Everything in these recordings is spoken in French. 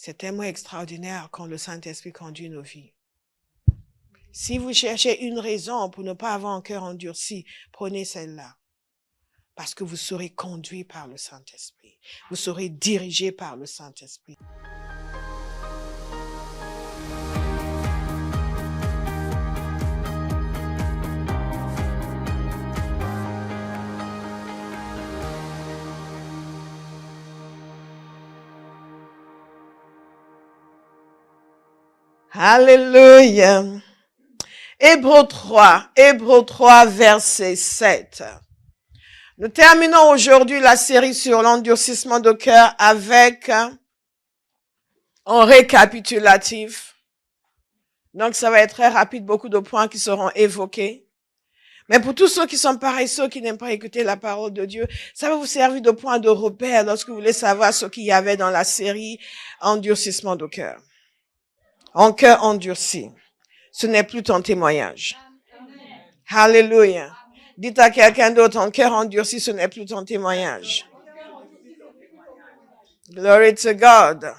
C'est tellement extraordinaire quand le Saint-Esprit conduit nos vies. Si vous cherchez une raison pour ne pas avoir un cœur endurci, prenez celle-là. Parce que vous serez conduit par le Saint-Esprit. Vous serez dirigé par le Saint-Esprit. Alléluia. Hébreux 3, verset 7. Nous terminons aujourd'hui la série sur l'endurcissement de cœur avec un récapitulatif. Donc, ça va être très rapide, beaucoup de points qui seront évoqués. Mais pour tous ceux qui sont pareils, ceux qui n'aiment pas écouter la parole de Dieu, ça va vous servir de point de repère lorsque vous voulez savoir ce qu'il y avait dans la série endurcissement de cœur. Un cœur endurci, ce n'est plus ton témoignage. Alléluia. Dites à quelqu'un d'autre, un cœur endurci, ce n'est plus ton témoignage. Glory to God.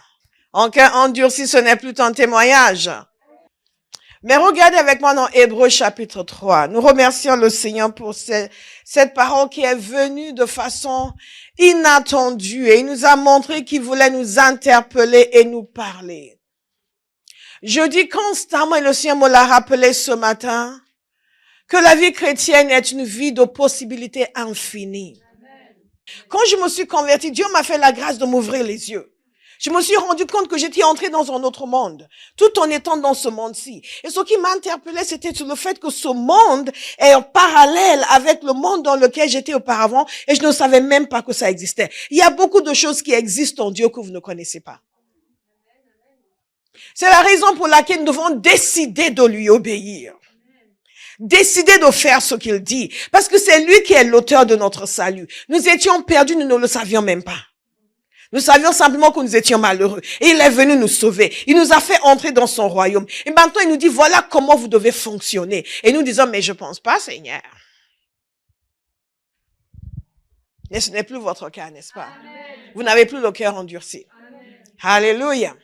Un cœur endurci, ce n'est plus ton témoignage. Mais regardez avec moi dans Hébreux chapitre 3. Nous remercions le Seigneur pour cette parole qui est venue de façon inattendue et il nous a montré qu'il voulait nous interpeller et nous parler. Je dis constamment, et le Seigneur me l'a rappelé ce matin, que la vie chrétienne est une vie de possibilités infinies. Quand je me suis convertie, Dieu m'a fait la grâce de m'ouvrir les yeux. Je me suis rendu compte que j'étais entrée dans un autre monde, tout en étant dans ce monde-ci. Et ce qui m'a interpellée, c'était sur le fait que ce monde est en parallèle avec le monde dans lequel j'étais auparavant, et je ne savais même pas que ça existait. Il y a beaucoup de choses qui existent en Dieu que vous ne connaissez pas. C'est la raison pour laquelle nous devons décider de lui obéir. Décider de faire ce qu'il dit. Parce que c'est lui qui est l'auteur de notre salut. Nous étions perdus, nous ne le savions même pas. Nous savions simplement que nous étions malheureux. Et il est venu nous sauver. Il nous a fait entrer dans son royaume. Et maintenant, il nous dit, voilà comment vous devez fonctionner. Et nous disons, mais je pense pas, Seigneur. Mais ce n'est plus votre cas, n'est-ce pas? Amen. Vous n'avez plus le cœur endurci. Amen. Alléluia.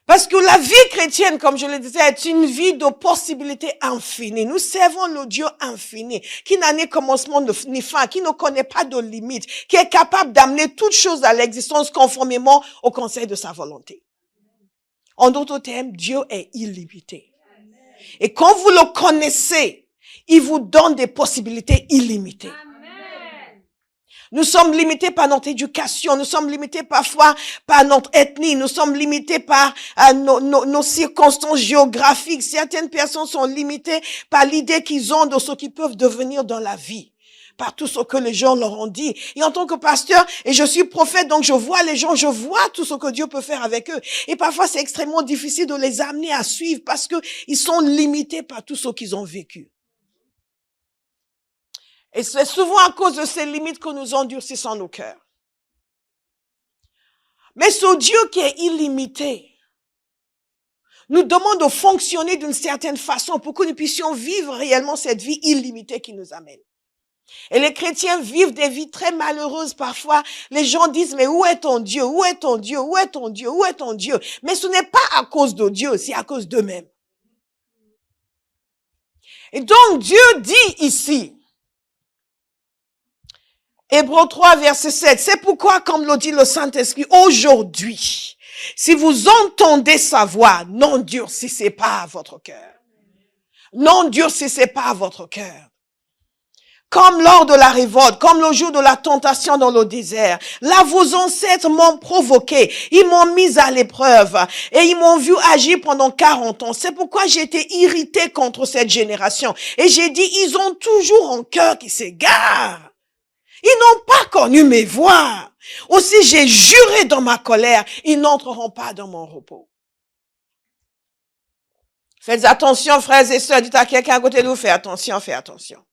Parce que la vie chrétienne, comme je le disais, est une vie de possibilités infinies. Nous servons le Dieu infini, qui n'a ni commencement ni fin, qui ne connaît pas de limites, qui est capable d'amener toutes choses à l'existence conformément au conseil de sa volonté. En d'autres termes, Dieu est illimité. Et quand vous le connaissez, il vous donne des possibilités illimitées. Nous sommes limités par notre éducation, nous sommes limités parfois par notre ethnie, nous sommes limités par nos circonstances géographiques. Certaines personnes sont limitées par l'idée qu'ils ont de ce qu'ils peuvent devenir dans la vie, par tout ce que les gens leur ont dit. Et en tant que pasteur, et je suis prophète, donc je vois les gens, je vois tout ce que Dieu peut faire avec eux. Et parfois, c'est extrêmement difficile de les amener à suivre parce que ils sont limités par tout ce qu'ils ont vécu. Et c'est souvent à cause de ces limites que nous endurcissons nos cœurs. Mais ce Dieu qui est illimité nous demande de fonctionner d'une certaine façon pour que nous puissions vivre réellement cette vie illimitée qui nous amène. Et les chrétiens vivent des vies très malheureuses parfois. Les gens disent, mais où est ton Dieu? Où est ton Dieu? Où est ton Dieu? Où est ton Dieu? Mais ce n'est pas à cause de Dieu, c'est à cause d'eux-mêmes. Et donc Dieu dit ici, Hébreux 3, verset 7. C'est pourquoi, comme le dit le Saint-Esprit, aujourd'hui, si vous entendez sa voix, n'endurcissez pas votre cœur. N'endurcissez pas votre cœur. Comme lors de la révolte, comme le jour de la tentation dans le désert. Là, vos ancêtres m'ont provoqué. Ils m'ont mis à l'épreuve. Et ils m'ont vu agir pendant 40 ans. C'est pourquoi j'ai été irrité contre cette génération. Et j'ai dit, ils ont toujours un cœur qui s'égare. Ils n'ont pas connu mes voies. Aussi, j'ai juré dans ma colère, ils n'entreront pas dans mon repos. Faites attention, frères et sœurs. Dites à quelqu'un à côté de vous, fais attention, fais attention.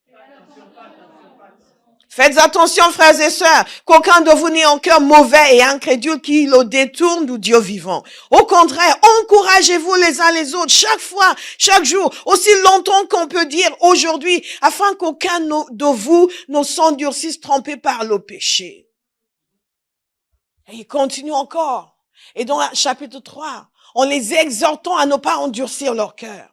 Faites attention, frères et sœurs, qu'aucun de vous n'ait un cœur mauvais et incrédule qui le détourne du Dieu vivant. Au contraire, encouragez-vous les uns les autres, chaque fois, chaque jour, aussi longtemps qu'on peut dire aujourd'hui, afin qu'aucun de vous ne s'endurcisse trompé par le péché. Et il continue encore. Et dans le chapitre 3, en les exhortant à ne pas endurcir leur cœur.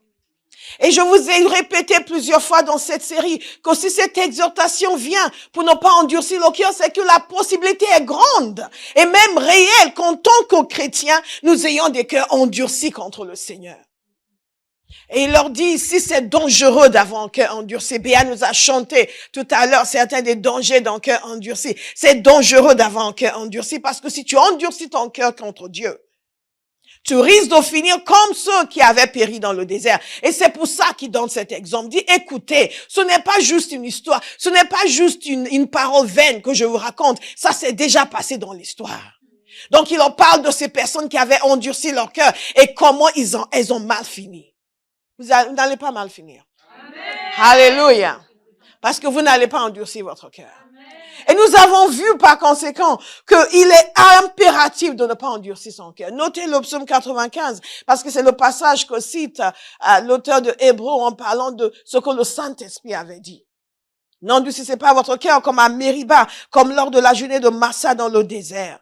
Et je vous ai répété plusieurs fois dans cette série que si cette exhortation vient pour ne pas endurcir le cœur, c'est que la possibilité est grande et même réelle qu'en tant que chrétiens, nous ayons des cœurs endurcis contre le Seigneur. Et il leur dit ici, c'est dangereux d'avoir un cœur endurci. Béa nous a chanté tout à l'heure certains des dangers d'un cœur endurci. C'est dangereux d'avoir un cœur endurci parce que si tu endurcis ton cœur contre Dieu, tu risques de finir comme ceux qui avaient péri dans le désert. Et c'est pour ça qu'il donne cet exemple. Il dit, écoutez, ce n'est pas juste une histoire, ce n'est pas juste une parole vaine que je vous raconte. Ça s'est déjà passé dans l'histoire. Donc il en parle de ces personnes qui avaient endurci leur cœur et comment elles ont mal fini. Vous n'allez pas mal finir. Amen. Alléluia. Parce que vous n'allez pas endurcir votre cœur. Et nous avons vu par conséquent qu'il est impératif de ne pas endurcir son cœur. Notez le psaume 95, parce que c'est le passage que cite l'auteur de Hébreux en parlant de ce que le Saint-Esprit avait dit. N'endurcissez pas votre cœur comme à Mériba, comme lors de la journée de Massa dans le désert.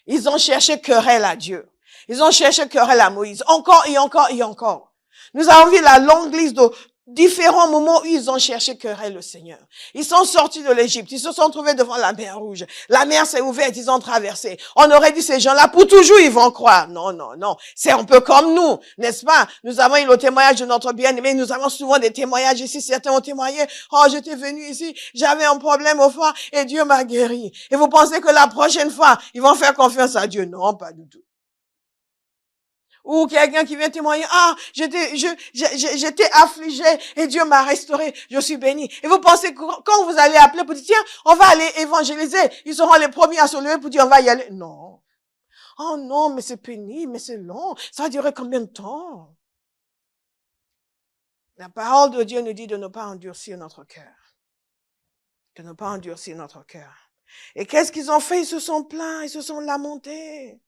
Ils ont cherché querelle à Dieu. Ils ont cherché querelle à Moïse. Encore et encore et encore. Nous avons vu la longue liste de différents moments où ils ont cherché querelle le Seigneur. Ils sont sortis de l'Égypte. Ils se sont trouvés devant la mer Rouge. La mer s'est ouverte. Ils ont traversé. On aurait dit ces gens-là, pour toujours, ils vont croire. Non, non, non. C'est un peu comme nous, n'est-ce pas? Nous avons eu le témoignage de notre bien-aimé. Nous avons souvent des témoignages ici. Certains ont témoigné. Oh, j'étais venu ici. J'avais un problème au foie et Dieu m'a guéri. Et vous pensez que la prochaine fois, ils vont faire confiance à Dieu? Non, pas du tout. Ou quelqu'un qui vient témoigner, j'étais affligé et Dieu m'a restauré, je suis béni. Et vous pensez que quand vous allez appeler pour dire, tiens, on va aller évangéliser, ils seront les premiers à se lever pour dire, on va y aller. Non. Oh non, mais c'est pénible, mais c'est long. Ça va durer combien de temps? La parole de Dieu nous dit de ne pas endurcir notre cœur. De ne pas endurcir notre cœur. Et qu'est-ce qu'ils ont fait? Ils se sont plaints, ils se sont lamentés.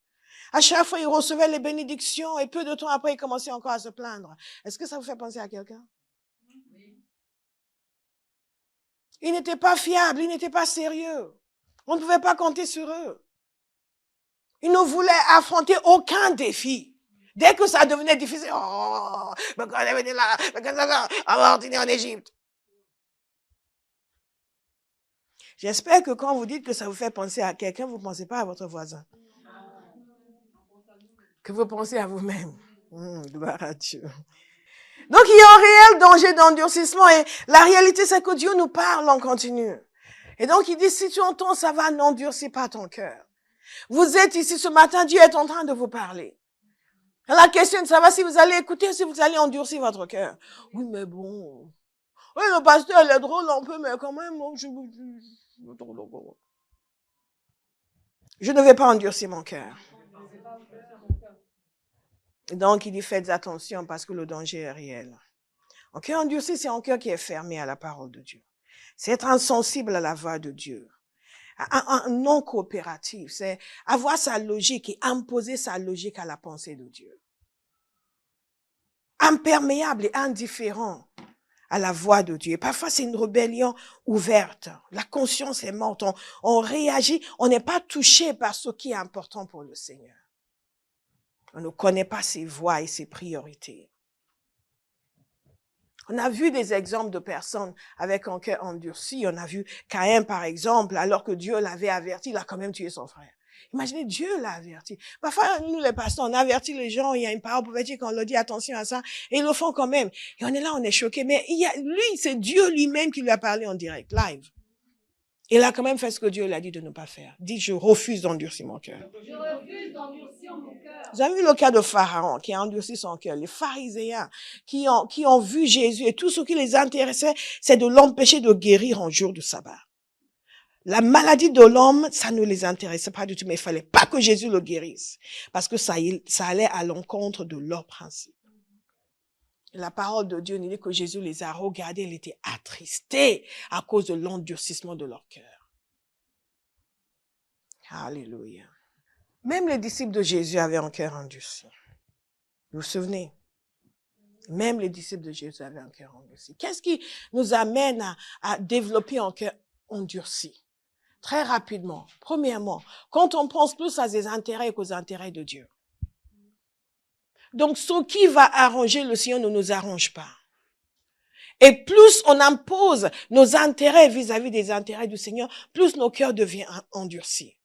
À chaque fois, ils recevaient les bénédictions et peu de temps après, ils commençaient encore à se plaindre. Est-ce que ça vous fait penser à quelqu'un? Ils n'étaient pas fiables, ils n'étaient pas sérieux. On ne pouvait pas compter sur eux. Ils ne voulaient affronter aucun défi. Dès que ça devenait difficile, oh, mais quand on est venu là, on va retourner en Égypte. J'espère que quand vous dites que ça vous fait penser à quelqu'un, vous ne pensez pas à votre voisin. Que vous pensez à vous-même. Gloire à Dieu. Donc, il y a un réel danger d'endurcissement et la réalité, c'est que Dieu nous parle en continu. Et donc, il dit, si tu entends, ça va, n'endurcis pas ton cœur. Vous êtes ici ce matin, Dieu est en train de vous parler. Et la question, ça va si vous allez écouter ou si vous allez endurcir votre cœur. Oui, mais bon. Oui, le pasteur, il est drôle un peu, mais quand même, je ne vais pas endurcir mon cœur. Donc, il dit, faites attention parce que le danger est réel. Un cœur endurci, c'est un cœur qui est fermé à la parole de Dieu. C'est être insensible à la voix de Dieu. Un non coopératif, c'est avoir sa logique et imposer sa logique à la pensée de Dieu. Imperméable et indifférent à la voix de Dieu. Parfois, c'est une rébellion ouverte. La conscience est morte. On réagit, on n'est pas touché par ce qui est important pour le Seigneur. On ne connaît pas ses voies et ses priorités. On a vu des exemples de personnes avec un cœur endurci. On a vu Caïn, par exemple, alors que Dieu l'avait averti, il a quand même tué son frère. Imaginez, Dieu l'a averti. Parfois, nous, les pasteurs, on avertit les gens, il y a une parole prophétique, on leur dit attention à ça, et ils le font quand même. Et on est là, on est choqués. Mais lui, c'est Dieu lui-même qui lui a parlé en direct, live. Il a quand même fait ce que Dieu lui a dit de ne pas faire. Dit, je refuse d'endurcir mon cœur. Je refuse d'endurcir mon cœur. Vous avez vu le cas de Pharaon qui a endurci son cœur. Les pharisiens qui ont vu Jésus et tout ce qui les intéressait, c'est de l'empêcher de guérir en jour de sabbat. La maladie de l'homme, ça ne les intéressait pas du tout, mais il fallait pas que Jésus le guérisse. Parce que ça allait à l'encontre de leurs principes. La parole de Dieu nous dit que Jésus les a regardés, il était attristé à cause de l'endurcissement de leur cœur. Alléluia. Même les disciples de Jésus avaient un cœur endurci. Vous vous souvenez? Même les disciples de Jésus avaient un cœur endurci. Qu'est-ce qui nous amène à développer un cœur endurci? Très rapidement. Premièrement, quand on pense plus à ses intérêts qu'aux intérêts de Dieu. Donc, ce qui va arranger le Seigneur ne nous arrange pas. Et plus on impose nos intérêts vis-à-vis des intérêts du Seigneur, plus nos cœurs deviennent endurcis.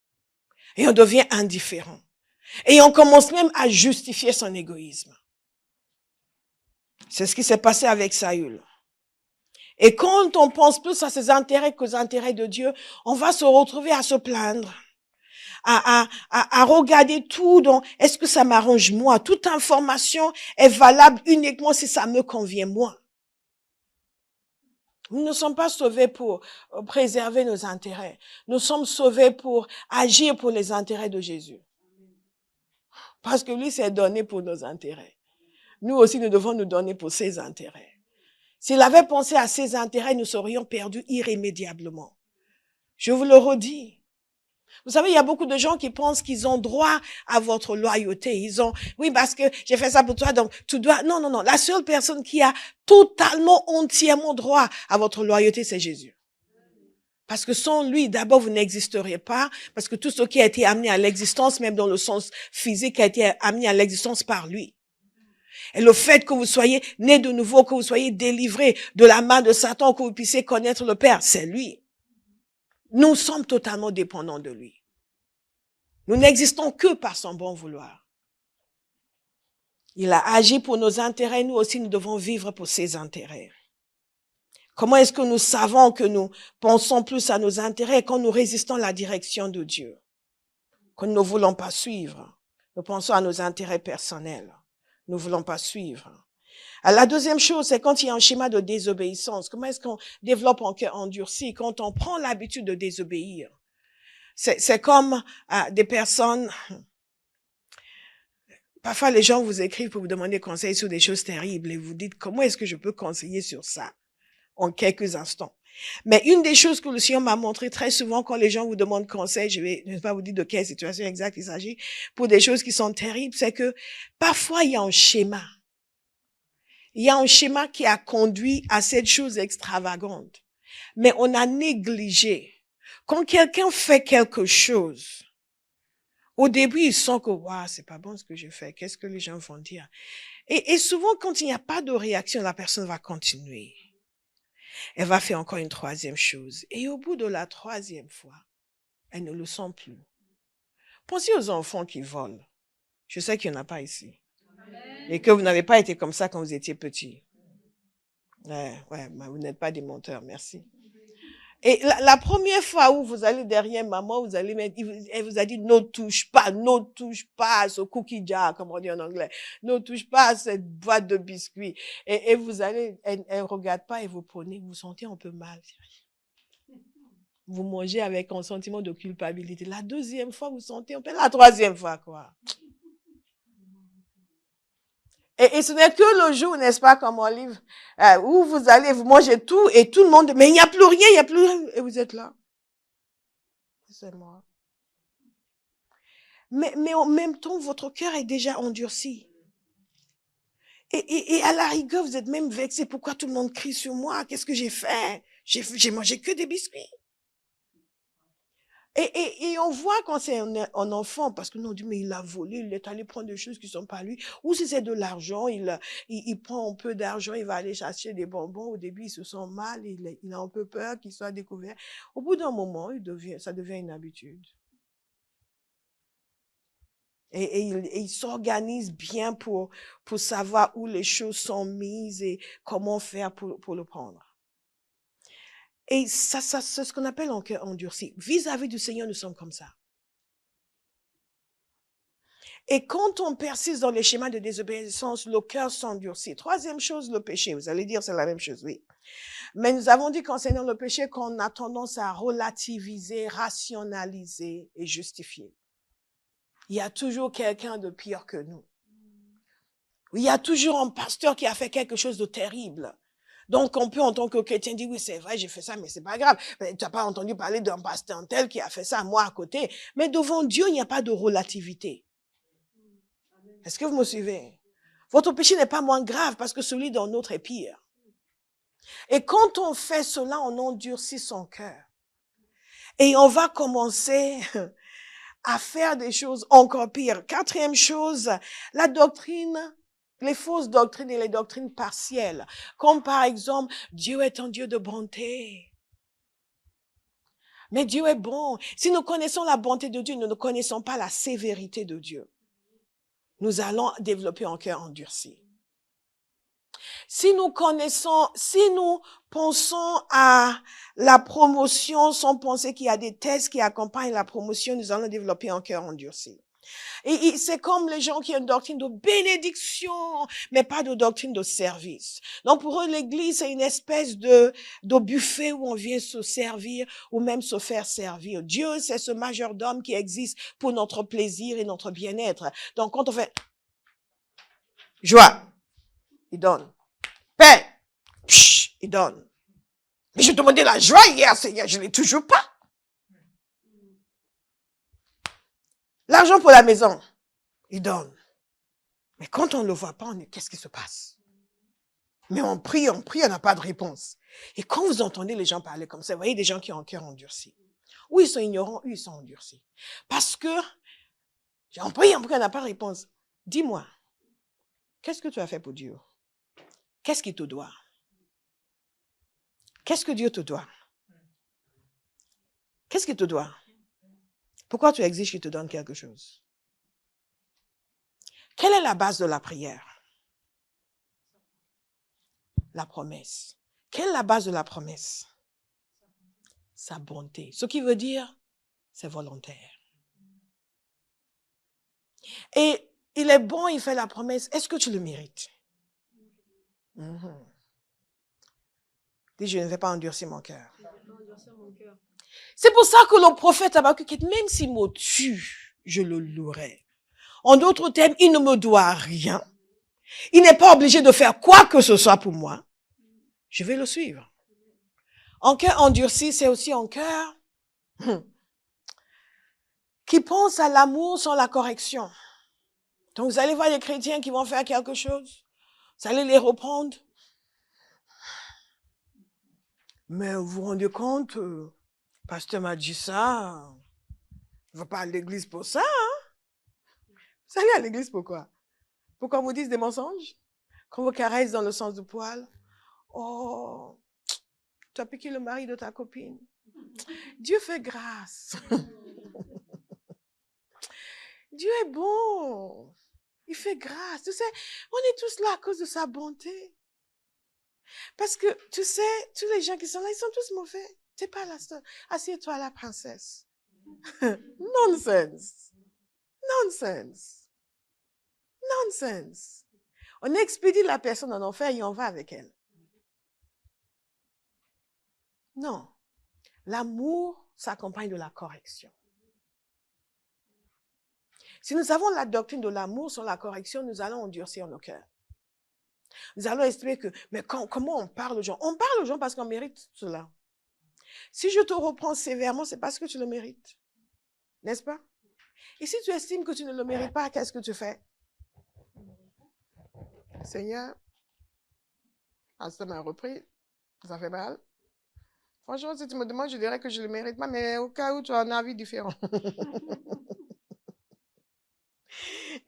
Et on devient indifférent. Et on commence même à justifier son égoïsme. C'est ce qui s'est passé avec Saül. Et quand on pense plus à ses intérêts qu'aux intérêts de Dieu, on va se retrouver à se plaindre, à regarder tout dans, est-ce que ça m'arrange moi? Toute information est valable uniquement si ça me convient moi. Nous ne sommes pas sauvés pour préserver nos intérêts. Nous sommes sauvés pour agir pour les intérêts de Jésus. Parce que lui s'est donné pour nos intérêts. Nous aussi, nous devons nous donner pour ses intérêts. S'il avait pensé à ses intérêts, nous serions perdus irrémédiablement. Je vous le redis. Vous savez, il y a beaucoup de gens qui pensent qu'ils ont droit à votre loyauté. Ils ont, oui, parce que j'ai fait ça pour toi, donc tu dois... Non, non, non. La seule personne qui a totalement, entièrement droit à votre loyauté, c'est Jésus. Parce que sans lui, d'abord, vous n'existeriez pas, parce que tout ce qui a été amené à l'existence, même dans le sens physique, a été amené à l'existence par lui. Et le fait que vous soyez né de nouveau, que vous soyez délivré de la main de Satan, que vous puissiez connaître le Père, c'est lui. Nous sommes totalement dépendants de lui. Nous n'existons que par son bon vouloir. Il a agi pour nos intérêts, nous aussi nous devons vivre pour ses intérêts. Comment est-ce que nous savons que nous pensons plus à nos intérêts quand nous résistons à la direction de Dieu? Quand nous ne voulons pas suivre, nous pensons à nos intérêts personnels. Nous ne voulons pas suivre. Alors, la deuxième chose, c'est quand il y a un schéma de désobéissance. Comment est-ce qu'on développe un cœur endurci quand on prend l'habitude de désobéir? C'est comme des personnes... Parfois, les gens vous écrivent pour vous demander conseil sur des choses terribles et vous dites, comment est-ce que je peux conseiller sur ça en quelques instants? Mais une des choses que le Seigneur m'a montré très souvent quand les gens vous demandent conseil, je ne vais pas vous dire de quelle situation exacte il s'agit, pour des choses qui sont terribles, c'est que parfois il y a un schéma. Il y a un schéma qui a conduit à cette chose extravagante. Mais on a négligé. Quand quelqu'un fait quelque chose, au début, il sent que, waouh, c'est pas bon ce que je fais. Qu'est-ce que les gens vont dire? Et souvent, quand il n'y a pas de réaction, la personne va continuer. Elle va faire encore une troisième chose. Et au bout de la troisième fois, elle ne le sent plus. Pensez aux enfants qui volent. Je sais qu'il n'y en a pas ici. Et que vous n'avez pas été comme ça quand vous étiez petit. Ouais, vous n'êtes pas des menteurs, merci. Et la première fois où vous allez derrière maman, vous allez mettre, elle vous a dit, ne touche pas à ce cookie jar, comme on dit en anglais. Ne touche pas à cette boîte de biscuits. Et vous allez, elle regarde pas et vous prenez, vous sentez un peu mal. Vous mangez avec un sentiment de culpabilité. La deuxième fois, vous sentez un peu, la troisième fois, quoi. Et ce n'est que le jour, n'est-ce pas, comme on livre, où vous allez, vous mangez tout et tout le monde, mais il n'y a plus rien, il n'y a plus rien. Et vous êtes là. C'est moi. Mais en même temps, votre cœur est déjà endurci. Et à la rigueur, vous êtes même vexé. Pourquoi tout le monde crie sur moi? Qu'est-ce que j'ai fait? J'ai mangé que des biscuits. Et on voit quand c'est un enfant, parce que nous on dit, mais il a volé, il est allé prendre des choses qui sont pas lui. Ou si c'est de l'argent, il prend un peu d'argent, il va aller chercher des bonbons. Au début, il se sent mal, il a un peu peur qu'il soit découvert. Au bout d'un moment, ça devient une habitude. Et il s'organise bien pour savoir où les choses sont mises et comment faire pour le prendre. Et ça c'est ce qu'on appelle un cœur endurci. Vis-à-vis du Seigneur, nous sommes comme ça. Et quand on persiste dans les schémas de désobéissance, le cœur s'endurcit. Troisième chose, le péché. Vous allez dire, c'est la même chose, oui. Mais nous avons dit concernant le péché qu'on a tendance à relativiser, rationaliser et justifier. Il y a toujours quelqu'un de pire que nous. Il y a toujours un pasteur qui a fait quelque chose de terrible. Donc, on peut, en tant que chrétien, dire, oui, c'est vrai, j'ai fait ça, mais c'est pas grave. Tu n'as pas entendu parler d'un pasteur tel qui a fait ça, moi, à côté. Mais devant Dieu, il n'y a pas de relativité. Est-ce que vous me suivez? Votre péché n'est pas moins grave parce que celui d'un autre est pire. Et quand on fait cela, on endurcit son cœur. Et on va commencer à faire des choses encore pires. Quatrième chose, la doctrine, les fausses doctrines et les doctrines partielles. Comme par exemple, Dieu est un Dieu de bonté. Mais Dieu est bon. Si nous connaissons la bonté de Dieu, nous ne connaissons pas la sévérité de Dieu. Nous allons développer un cœur endurci. Si nous pensons à la promotion sans penser qu'il y a des tests qui accompagnent la promotion, nous allons développer un cœur endurci. Et c'est comme les gens qui ont une doctrine de bénédiction, mais pas de doctrine de service. Donc pour eux, l'église, c'est une espèce de buffet où on vient se servir ou même se faire servir. Dieu, c'est ce majordome qui existe pour notre plaisir et notre bien-être. Donc quand on fait joie, il donne. Paix, il donne. Mais je demandais la joie hier, Seigneur, je ne l'ai toujours pas. L'argent pour la maison, il donne. Mais quand on ne le voit pas, qu'est-ce qui se passe? Mais on prie, on n'a pas de réponse. Et quand vous entendez les gens parler comme ça, vous voyez des gens qui ont un cœur endurci. Ou ils sont ignorants, ou ils sont endurcis. Parce que, on prie, on n'a pas de réponse. Dis-moi, qu'est-ce que tu as fait pour Dieu? Qu'est-ce qu'il te doit? Qu'est-ce que Dieu te doit? Qu'est-ce qu'il te doit? Pourquoi tu exiges qu'il te donne quelque chose? Quelle est la base de la prière? La promesse. Quelle est la base de la promesse? Sa bonté. Ce qui veut dire, c'est volontaire. Et il est bon, il fait la promesse. Est-ce que tu le mérites? Dis, je ne vais pas endurcir mon cœur. C'est pour ça que le prophète Habakkuk, même s'il me tue, je le louerai. En d'autres termes, il ne me doit rien. Il n'est pas obligé de faire quoi que ce soit pour moi. Je vais le suivre. Un cœur endurci, c'est aussi un cœur qui pense à l'amour sans la correction. Donc vous allez voir les chrétiens qui vont faire quelque chose. Vous allez les reprendre. Mais vous vous rendez compte, pasteur m'a dit ça. Il ne va pas à l'église pour ça. Vous allez à l'église pourquoi? Pour qu'on vous dise des mensonges? Qu'on vous caresse dans le sens du poil? Oh, tu as piqué le mari de ta copine. Dieu fait grâce. Dieu est bon. Il fait grâce. Tu sais, on est tous là à cause de sa bonté. Parce que, tu sais, tous les gens qui sont là, ils sont tous mauvais. T'es pas la seule. Assieds-toi, la princesse. Nonsense. Nonsense. Nonsense. On expédie la personne en enfer et on va avec elle. Non. L'amour s'accompagne de la correction. Si nous avons la doctrine de l'amour sur la correction, nous allons endurcir nos cœurs. Nous allons estimer que, mais comment on parle aux gens? On parle aux gens parce qu'on mérite cela. Si je te reprends sévèrement, c'est parce que tu le mérites. N'est-ce pas? Et si tu estimes que tu ne le mérites pas, qu'est-ce que tu fais? Seigneur, ça m'a repris, ça fait mal. Franchement, si tu me demandes, je dirais que je ne le mérite pas, mais au cas où tu as un avis différent.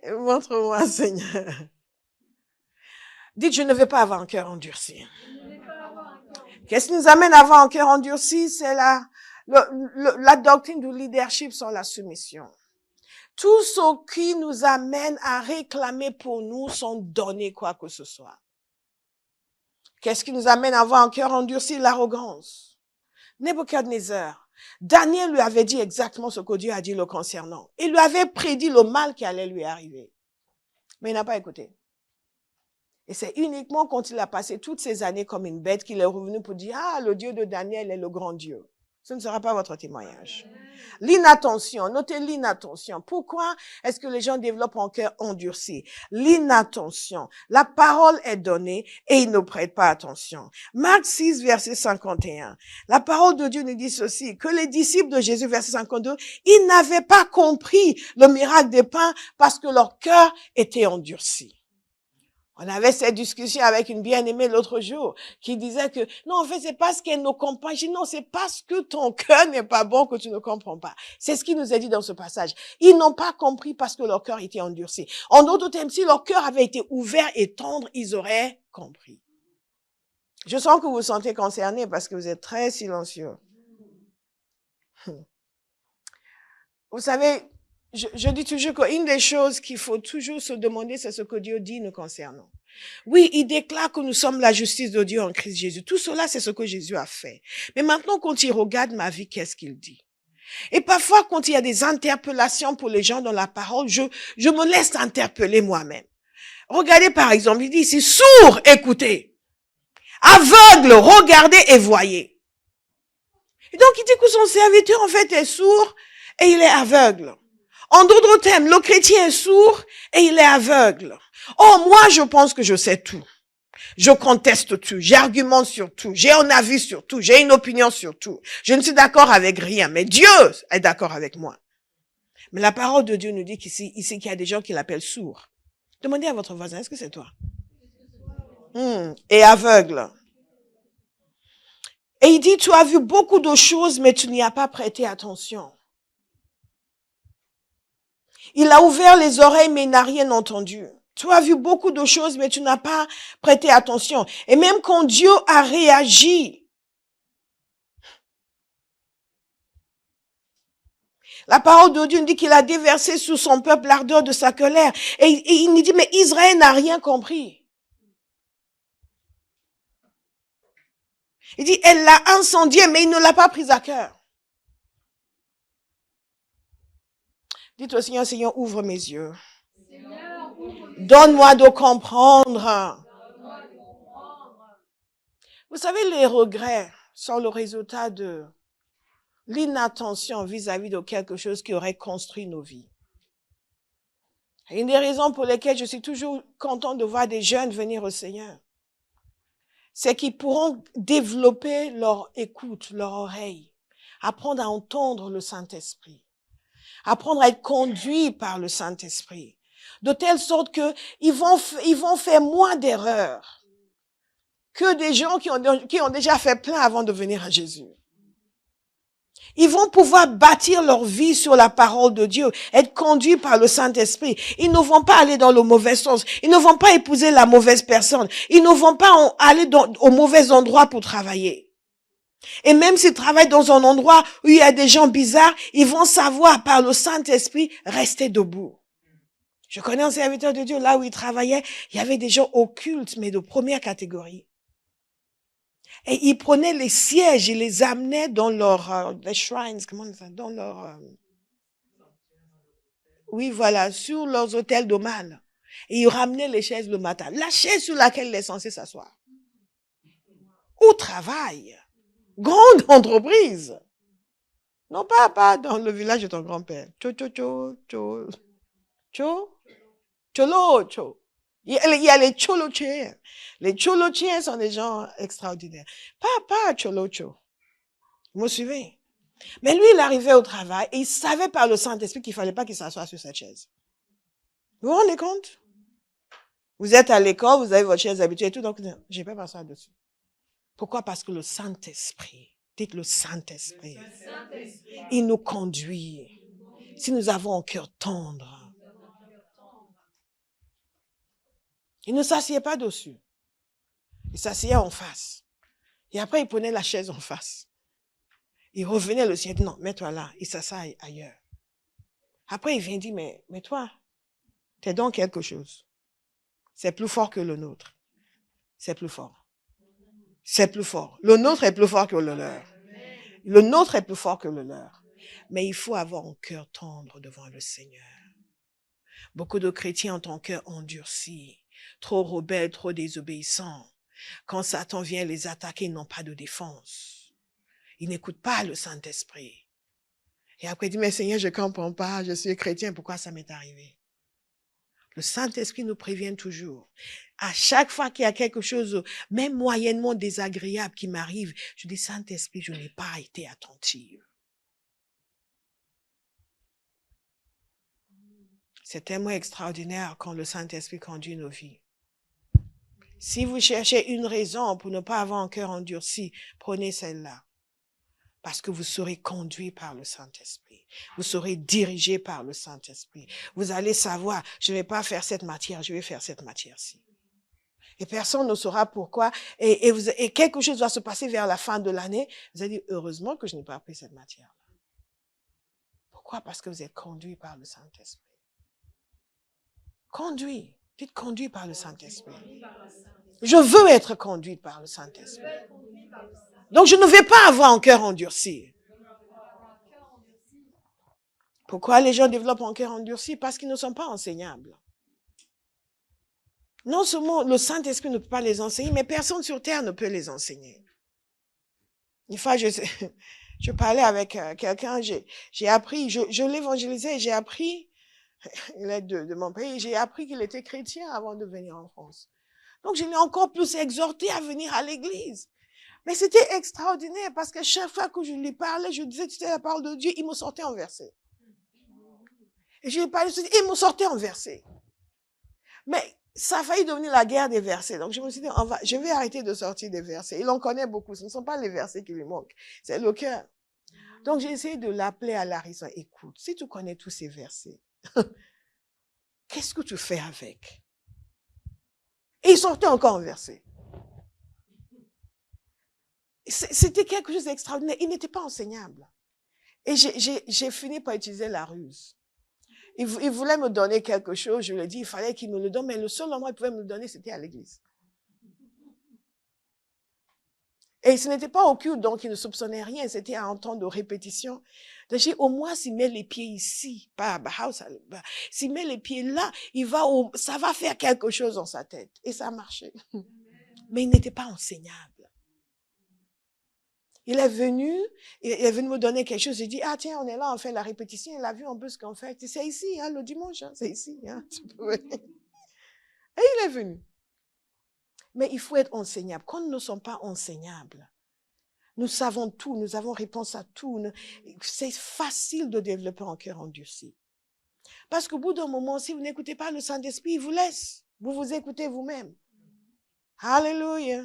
Montre-moi, Seigneur. Dites, je ne veux pas avoir un cœur endurci. Qu'est-ce qui nous amène à avoir un cœur endurci? C'est la doctrine du leadership sur la soumission. Tout ce qui nous amène à réclamer pour nous sans donner quoi que ce soit. Qu'est-ce qui nous amène à avoir un cœur endurci? L'arrogance. Nebuchadnezzar, Daniel lui avait dit exactement ce que Dieu a dit le concernant. Il lui avait prédit le mal qui allait lui arriver. Mais il n'a pas écouté. Et c'est uniquement quand il a passé toutes ces années comme une bête qu'il est revenu pour dire, ah, le Dieu de Daniel est le grand Dieu. Ce ne sera pas votre témoignage. L'inattention, notez l'inattention. Pourquoi est-ce que les gens développent un cœur endurci? L'inattention. La parole est donnée et ils ne prêtent pas attention. Marc 6, verset 51. La parole de Dieu nous dit ceci, que les disciples de Jésus, verset 52, ils n'avaient pas compris le miracle des pains parce que leur cœur était endurci. On avait cette discussion avec une bien-aimée l'autre jour qui disait que non, en fait, c'est parce qu'elle ne comprend pas. Je dis non, c'est parce que ton cœur n'est pas bon que tu ne comprends pas. C'est ce qu'il nous a dit dans ce passage. Ils n'ont pas compris parce que leur cœur était endurci. En d'autres termes, si leur cœur avait été ouvert et tendre, ils auraient compris. Je sens que vous vous sentez concernés parce que vous êtes très silencieux. Vous savez, je dis toujours qu'une des choses qu'il faut toujours se demander, c'est ce que Dieu dit nous concernant. Oui, il déclare que nous sommes la justice de Dieu en Christ Jésus. Tout cela, c'est ce que Jésus a fait. Mais maintenant, quand il regarde ma vie, qu'est-ce qu'il dit? Et parfois, quand il y a des interpellations pour les gens dans la parole, je me laisse interpeller moi-même. Regardez par exemple, il dit ici, sourd, écoutez. Aveugle, regardez et voyez. Et donc, il dit que son serviteur, en fait, est sourd et il est aveugle. En d'autres termes, le chrétien est sourd et il est aveugle. Oh, moi, je pense que je sais tout. Je conteste tout. J'argumente sur tout. J'ai un avis sur tout. J'ai une opinion sur tout. Je ne suis d'accord avec rien. Mais Dieu est d'accord avec moi. Mais la parole de Dieu nous dit ici qu'il y a des gens qui l'appellent sourd. Demandez à votre voisin, est-ce que c'est toi? Et aveugle. Et il dit, tu as vu beaucoup de choses, mais tu n'y as pas prêté attention. Il a ouvert les oreilles, mais il n'a rien entendu. Tu as vu beaucoup de choses, mais tu n'as pas prêté attention. Et même quand Dieu a réagi, la parole de Dieu dit qu'il a déversé sur son peuple l'ardeur de sa colère. Et il nous dit, mais Israël n'a rien compris. Il dit, elle l'a incendié, mais il ne l'a pas pris à cœur. Dites au Seigneur, Seigneur, ouvre mes yeux. Donne-moi de comprendre. Vous savez, les regrets sont le résultat de l'inattention vis-à-vis de quelque chose qui aurait construit nos vies. Et une des raisons pour lesquelles je suis toujours content de voir des jeunes venir au Seigneur, c'est qu'ils pourront développer leur écoute, leur oreille, apprendre à entendre le Saint-Esprit, apprendre à être conduits par le Saint-Esprit, de telle sorte que ils vont faire moins d'erreurs que des gens qui ont déjà fait plein avant de venir à Jésus. Ils vont pouvoir bâtir leur vie sur la parole de Dieu, être conduits par le Saint-Esprit. Ils ne vont pas aller dans le mauvais sens. Ils ne vont pas épouser la mauvaise personne. Ils ne vont pas aller au mauvais endroit pour travailler. Et même s'ils travaillent dans un endroit où il y a des gens bizarres, ils vont savoir par le Saint-Esprit rester debout. Je connais un serviteur de Dieu, là où il travaillait, il y avait des gens occultes, mais de première catégorie. Et ils prenaient les sièges, ils les amenaient dans les shrines, comment on dit ça, dans oui, voilà, sur leurs hôtels de mal. Et ils ramenaient les chaises le matin. La chaise sur laquelle il est censé s'asseoir. Au travail. Grande entreprise. Non, pas dans le village de ton grand-père. Cholo. Il y a les cholochiens. Les cholochiens sont des gens extraordinaires. Pas cholocho. Vous me suivez? Mais lui, il arrivait au travail et il savait par le Saint-Esprit qu'il fallait pas qu'il s'assoie sur cette chaise. Vous vous rendez compte? Vous êtes à l'école, vous avez votre chaise habituée et tout, donc j'ai pas m'asseoir dessus. Pourquoi? Parce que le Saint-Esprit, dites le Saint-Esprit, il nous conduit. Si nous avons un cœur tendre, il ne s'assied pas dessus. Il s'asseyait en face. Et après, il prenait la chaise en face. Il revenait le ciel, non, mets-toi là. Il s'assied ailleurs. Après, il vient dire, mais toi, t'es dans quelque chose. C'est plus fort que le nôtre. C'est plus fort. C'est plus fort. Le nôtre est plus fort que le leur. Le nôtre est plus fort que le leur. Mais il faut avoir un cœur tendre devant le Seigneur. Beaucoup de chrétiens ont un cœur endurci, trop rebelles, trop désobéissants. Quand Satan vient les attaquer, ils n'ont pas de défense. Ils n'écoutent pas le Saint-Esprit. Et après, il dit, mais Seigneur, je ne comprends pas, je suis chrétien, pourquoi ça m'est arrivé? Le Saint-Esprit nous prévient toujours. À chaque fois qu'il y a quelque chose, même moyennement désagréable qui m'arrive, je dis, Saint-Esprit, je n'ai pas été attentive. C'est tellement extraordinaire quand le Saint-Esprit conduit nos vies. Si vous cherchez une raison pour ne pas avoir un cœur endurci, prenez celle-là. Parce que vous serez conduit par le Saint-Esprit. Vous serez dirigé par le Saint-Esprit. Vous allez savoir, je ne vais pas faire cette matière, je vais faire cette matière-ci. Et personne ne saura pourquoi. Et quelque chose va se passer vers la fin de l'année. Vous allez dire, heureusement que je n'ai pas appris cette matière-là. Pourquoi? Parce que vous êtes conduit par le Saint-Esprit. Conduit. Dites conduit par le Saint-Esprit. Je veux être conduite par le Saint-Esprit. Donc, je ne vais pas avoir un cœur endurci. Pourquoi les gens développent un cœur endurci? Parce qu'ils ne sont pas enseignables. Non seulement le Saint-Esprit ne peut pas les enseigner, mais personne sur terre ne peut les enseigner. Une fois, je parlais avec quelqu'un, j'ai appris, je l'évangélisais, j'ai appris, il est de mon pays, j'ai appris qu'il était chrétien avant de venir en France. Donc, je l'ai encore plus exhorté à venir à l'église. Mais c'était extraordinaire parce que chaque fois que je lui parlais, je disais, tu sais, la parole de Dieu, il me sortait en verset. Et je lui parlais, il me sortait en verset. Mais ça a failli devenir la guerre des versets. Donc, je me suis dit, je vais arrêter de sortir des versets. Il en connaît beaucoup. Ce ne sont pas les versets qui lui manquent. C'est le cœur. Donc, j'ai essayé de l'appeler à la raison. Écoute, si tu connais tous ces versets, qu'est-ce que tu fais avec? Et il sortait encore en verset. C'était quelque chose d'extraordinaire. Il n'était pas enseignable. Et j'ai fini par utiliser la ruse. Il voulait me donner quelque chose, je lui ai dit, il fallait qu'il me le donne, mais le seul endroit où il pouvait me le donner, c'était à l'église. Et ce n'était pas au culte, donc il ne soupçonnait rien, c'était un temps de répétition. Donc j'ai dit, au moins, s'il met les pieds ici, pas à Bauhaus, s'il met les pieds là, ça va faire quelque chose dans sa tête. Et ça a marché. Mais il n'était pas enseignable. Il est venu me donner quelque chose. J'ai dit, ah tiens, on est là, on fait la répétition. Il a vu un peu ce qu'on fait. C'est ici, hein, le dimanche, hein, c'est ici. Hein. Et il est venu. Mais il faut être enseignable. Quand nous ne sommes pas enseignables, nous savons tout, nous avons réponse à tout. C'est facile de développer un cœur endurci. Parce qu'au bout d'un moment, si vous n'écoutez pas le Saint-Esprit, il vous laisse. Vous vous écoutez vous-même. Hallelujah.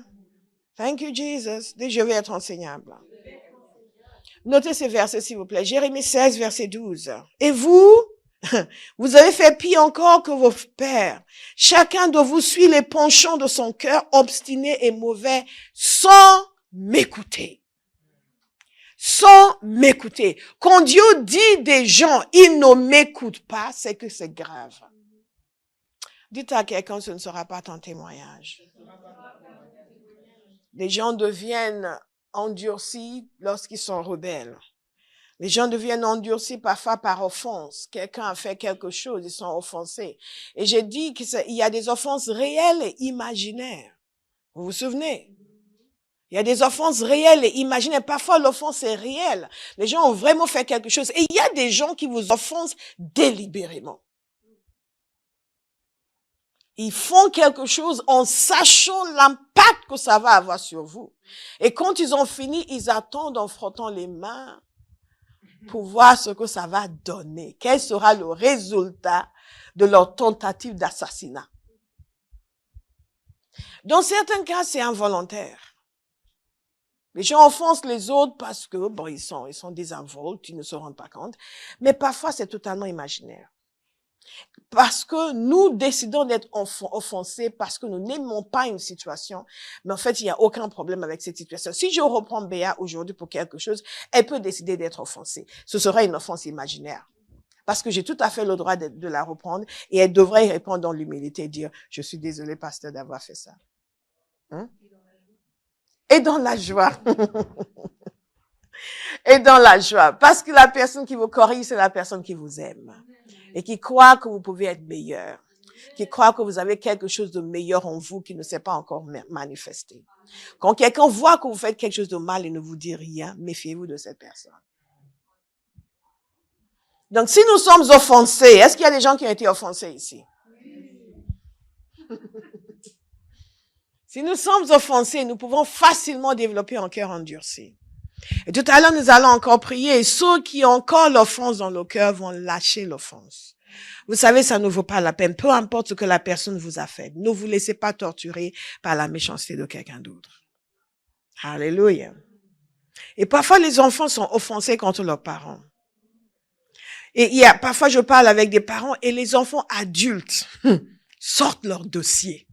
Thank you, Jesus. Je vais être enseignable. Notez ces versets, s'il vous plaît. Jérémie 16, verset 12. Et vous, vous avez fait pire encore que vos pères. Chacun de vous suit les penchants de son cœur obstiné et mauvais sans m'écouter. Sans m'écouter. Quand Dieu dit des gens, ils ne m'écoutent pas, c'est que c'est grave. Dites à quelqu'un, ce ne sera pas ton témoignage. Les gens deviennent endurcis lorsqu'ils sont rebelles. Les gens deviennent endurcis parfois par offense. Quelqu'un a fait quelque chose, ils sont offensés. Et j'ai dit qu'il y a des offenses réelles et imaginaires. Vous vous souvenez? Il y a des offenses réelles et imaginaires. Parfois, l'offense est réelle. Les gens ont vraiment fait quelque chose. Et il y a des gens qui vous offensent délibérément. Ils font quelque chose en sachant l'impact que ça va avoir sur vous. Et quand ils ont fini, ils attendent en frottant les mains pour voir ce que ça va donner. Quel sera le résultat de leur tentative d'assassinat. Dans certains cas, c'est involontaire. Les gens offensent les autres parce que, bon, ils sont désinvoltes, ils ne se rendent pas compte. Mais parfois, c'est totalement imaginaire. Parce que nous décidons d'être offensés parce que nous n'aimons pas une situation, mais en fait, il n'y a aucun problème avec cette situation. Si je reprends Béa aujourd'hui pour quelque chose, elle peut décider d'être offensée. Ce sera une offense imaginaire. Parce que j'ai tout à fait le droit de la reprendre et elle devrait y répondre dans l'humilité et dire, je suis désolée, pasteur, d'avoir fait ça. Hein? Et dans la joie. Et dans la joie. Parce que la personne qui vous corrige, c'est la personne qui vous aime. Et qui croit que vous pouvez être meilleur. Qui croit que vous avez quelque chose de meilleur en vous qui ne s'est pas encore manifesté. Quand quelqu'un voit que vous faites quelque chose de mal et ne vous dit rien, méfiez-vous de cette personne. Donc, si nous sommes offensés, est-ce qu'il y a des gens qui ont été offensés ici? Si nous sommes offensés, nous pouvons facilement développer un cœur endurci. Et tout à l'heure, nous allons encore prier. Et ceux qui ont encore l'offense dans le cœur vont lâcher l'offense. Vous savez, ça ne vaut pas la peine. Peu importe ce que la personne vous a fait. Ne vous laissez pas torturer par la méchanceté de quelqu'un d'autre. Alléluia. Et parfois, les enfants sont offensés contre leurs parents. Et parfois, je parle avec des parents et les enfants adultes sortent leur dossier.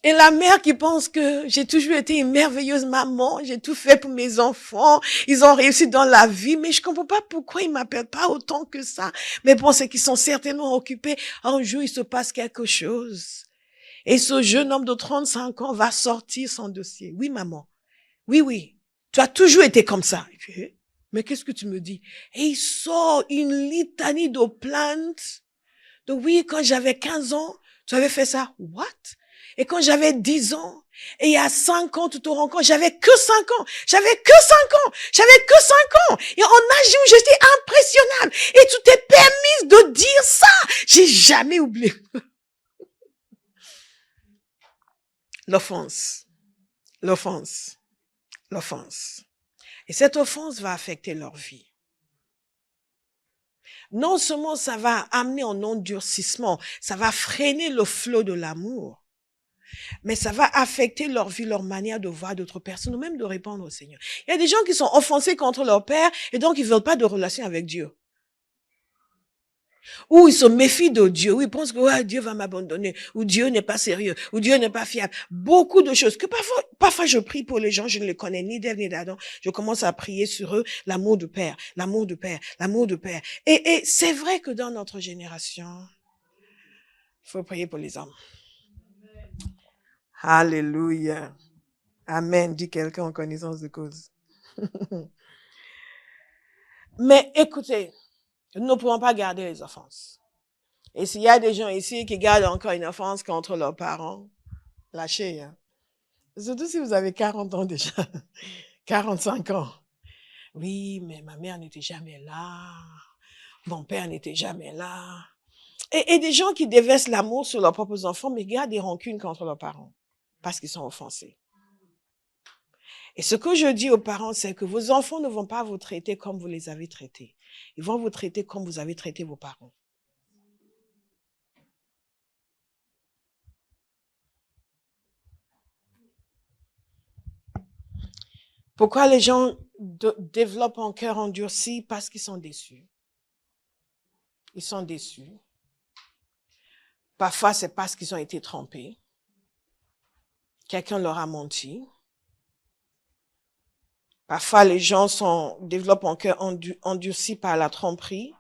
Et la mère qui pense que j'ai toujours été une merveilleuse maman, j'ai tout fait pour mes enfants, ils ont réussi dans la vie, mais je comprends pas pourquoi ils m'appellent pas autant que ça. Mais bon, c'est qu'ils sont certainement occupés. Un jour, il se passe quelque chose. Et ce jeune homme de 35 ans va sortir son dossier. Oui, maman. Oui, oui. Tu as toujours été comme ça. Mais qu'est-ce que tu me dis? Et il sort une litanie de plaintes. Donc oui, quand j'avais 15 ans, tu avais fait ça. What? Et quand j'avais 10 ans, et il y a 5 ans, tu te rends compte, j'avais que 5 ans. J'avais que 5 ans. J'avais que 5 ans. Et en âge où j'étais impressionnable. Et tu t'es permise de dire ça. J'ai jamais oublié. L'offense. L'offense. L'offense. Et cette offense va affecter leur vie. Non seulement ça va amener un endurcissement, ça va freiner le flot de l'amour, mais ça va affecter leur vie, leur manière de voir d'autres personnes, ou même de répondre au Seigneur. Il y a des gens qui sont offensés contre leur père, et donc ils veulent pas de relation avec Dieu. Ou ils se méfient de Dieu, ou ils pensent que Dieu va m'abandonner, ou Dieu n'est pas sérieux, ou Dieu n'est pas fiable. Beaucoup de choses que parfois je prie pour les gens, je ne les connais ni d'Ève ni d'Adam. Je commence à prier sur eux, l'amour du Père, l'amour du Père, l'amour du Père. Et c'est vrai que dans notre génération, il faut prier pour les hommes. Alléluia. Amen, dit quelqu'un en connaissance de cause. Mais écoutez, nous ne pouvons pas garder les offenses. Et s'il y a des gens ici qui gardent encore une offense contre leurs parents, lâchez. Hein. Surtout si vous avez 40 ans déjà, 45 ans. Oui, mais ma mère n'était jamais là. Mon père n'était jamais là. Et des gens qui déversent l'amour sur leurs propres enfants, mais gardent des rancunes contre leurs parents parce qu'ils sont offensés. Et ce que je dis aux parents, c'est que vos enfants ne vont pas vous traiter comme vous les avez traités. Ils vont vous traiter comme vous avez traité vos parents. Pourquoi les gens développent un cœur endurci? Parce qu'ils sont déçus. Ils sont déçus. Parfois, c'est parce qu'ils ont été trompés. Quelqu'un leur a menti. Parfois, les gens développent un cœur endurci par la tromperie,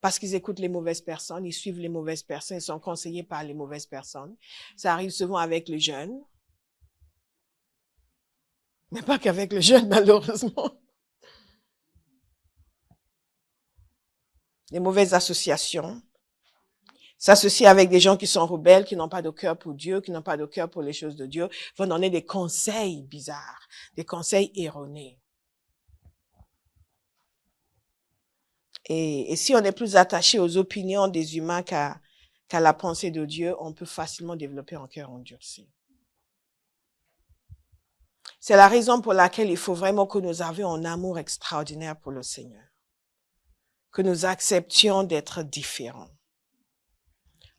parce qu'ils écoutent les mauvaises personnes, ils suivent les mauvaises personnes, ils sont conseillés par les mauvaises personnes. Ça arrive souvent avec les jeunes. Mais pas qu'avec les jeunes, malheureusement. Les mauvaises associations. S'associer avec des gens qui sont rebelles, qui n'ont pas de cœur pour Dieu, qui n'ont pas de cœur pour les choses de Dieu, vont donner des conseils bizarres, des conseils erronés. Et si on est plus attaché aux opinions des humains qu'à la pensée de Dieu, on peut facilement développer un cœur endurci. C'est la raison pour laquelle il faut vraiment que nous avions un amour extraordinaire pour le Seigneur. Que nous acceptions d'être différents.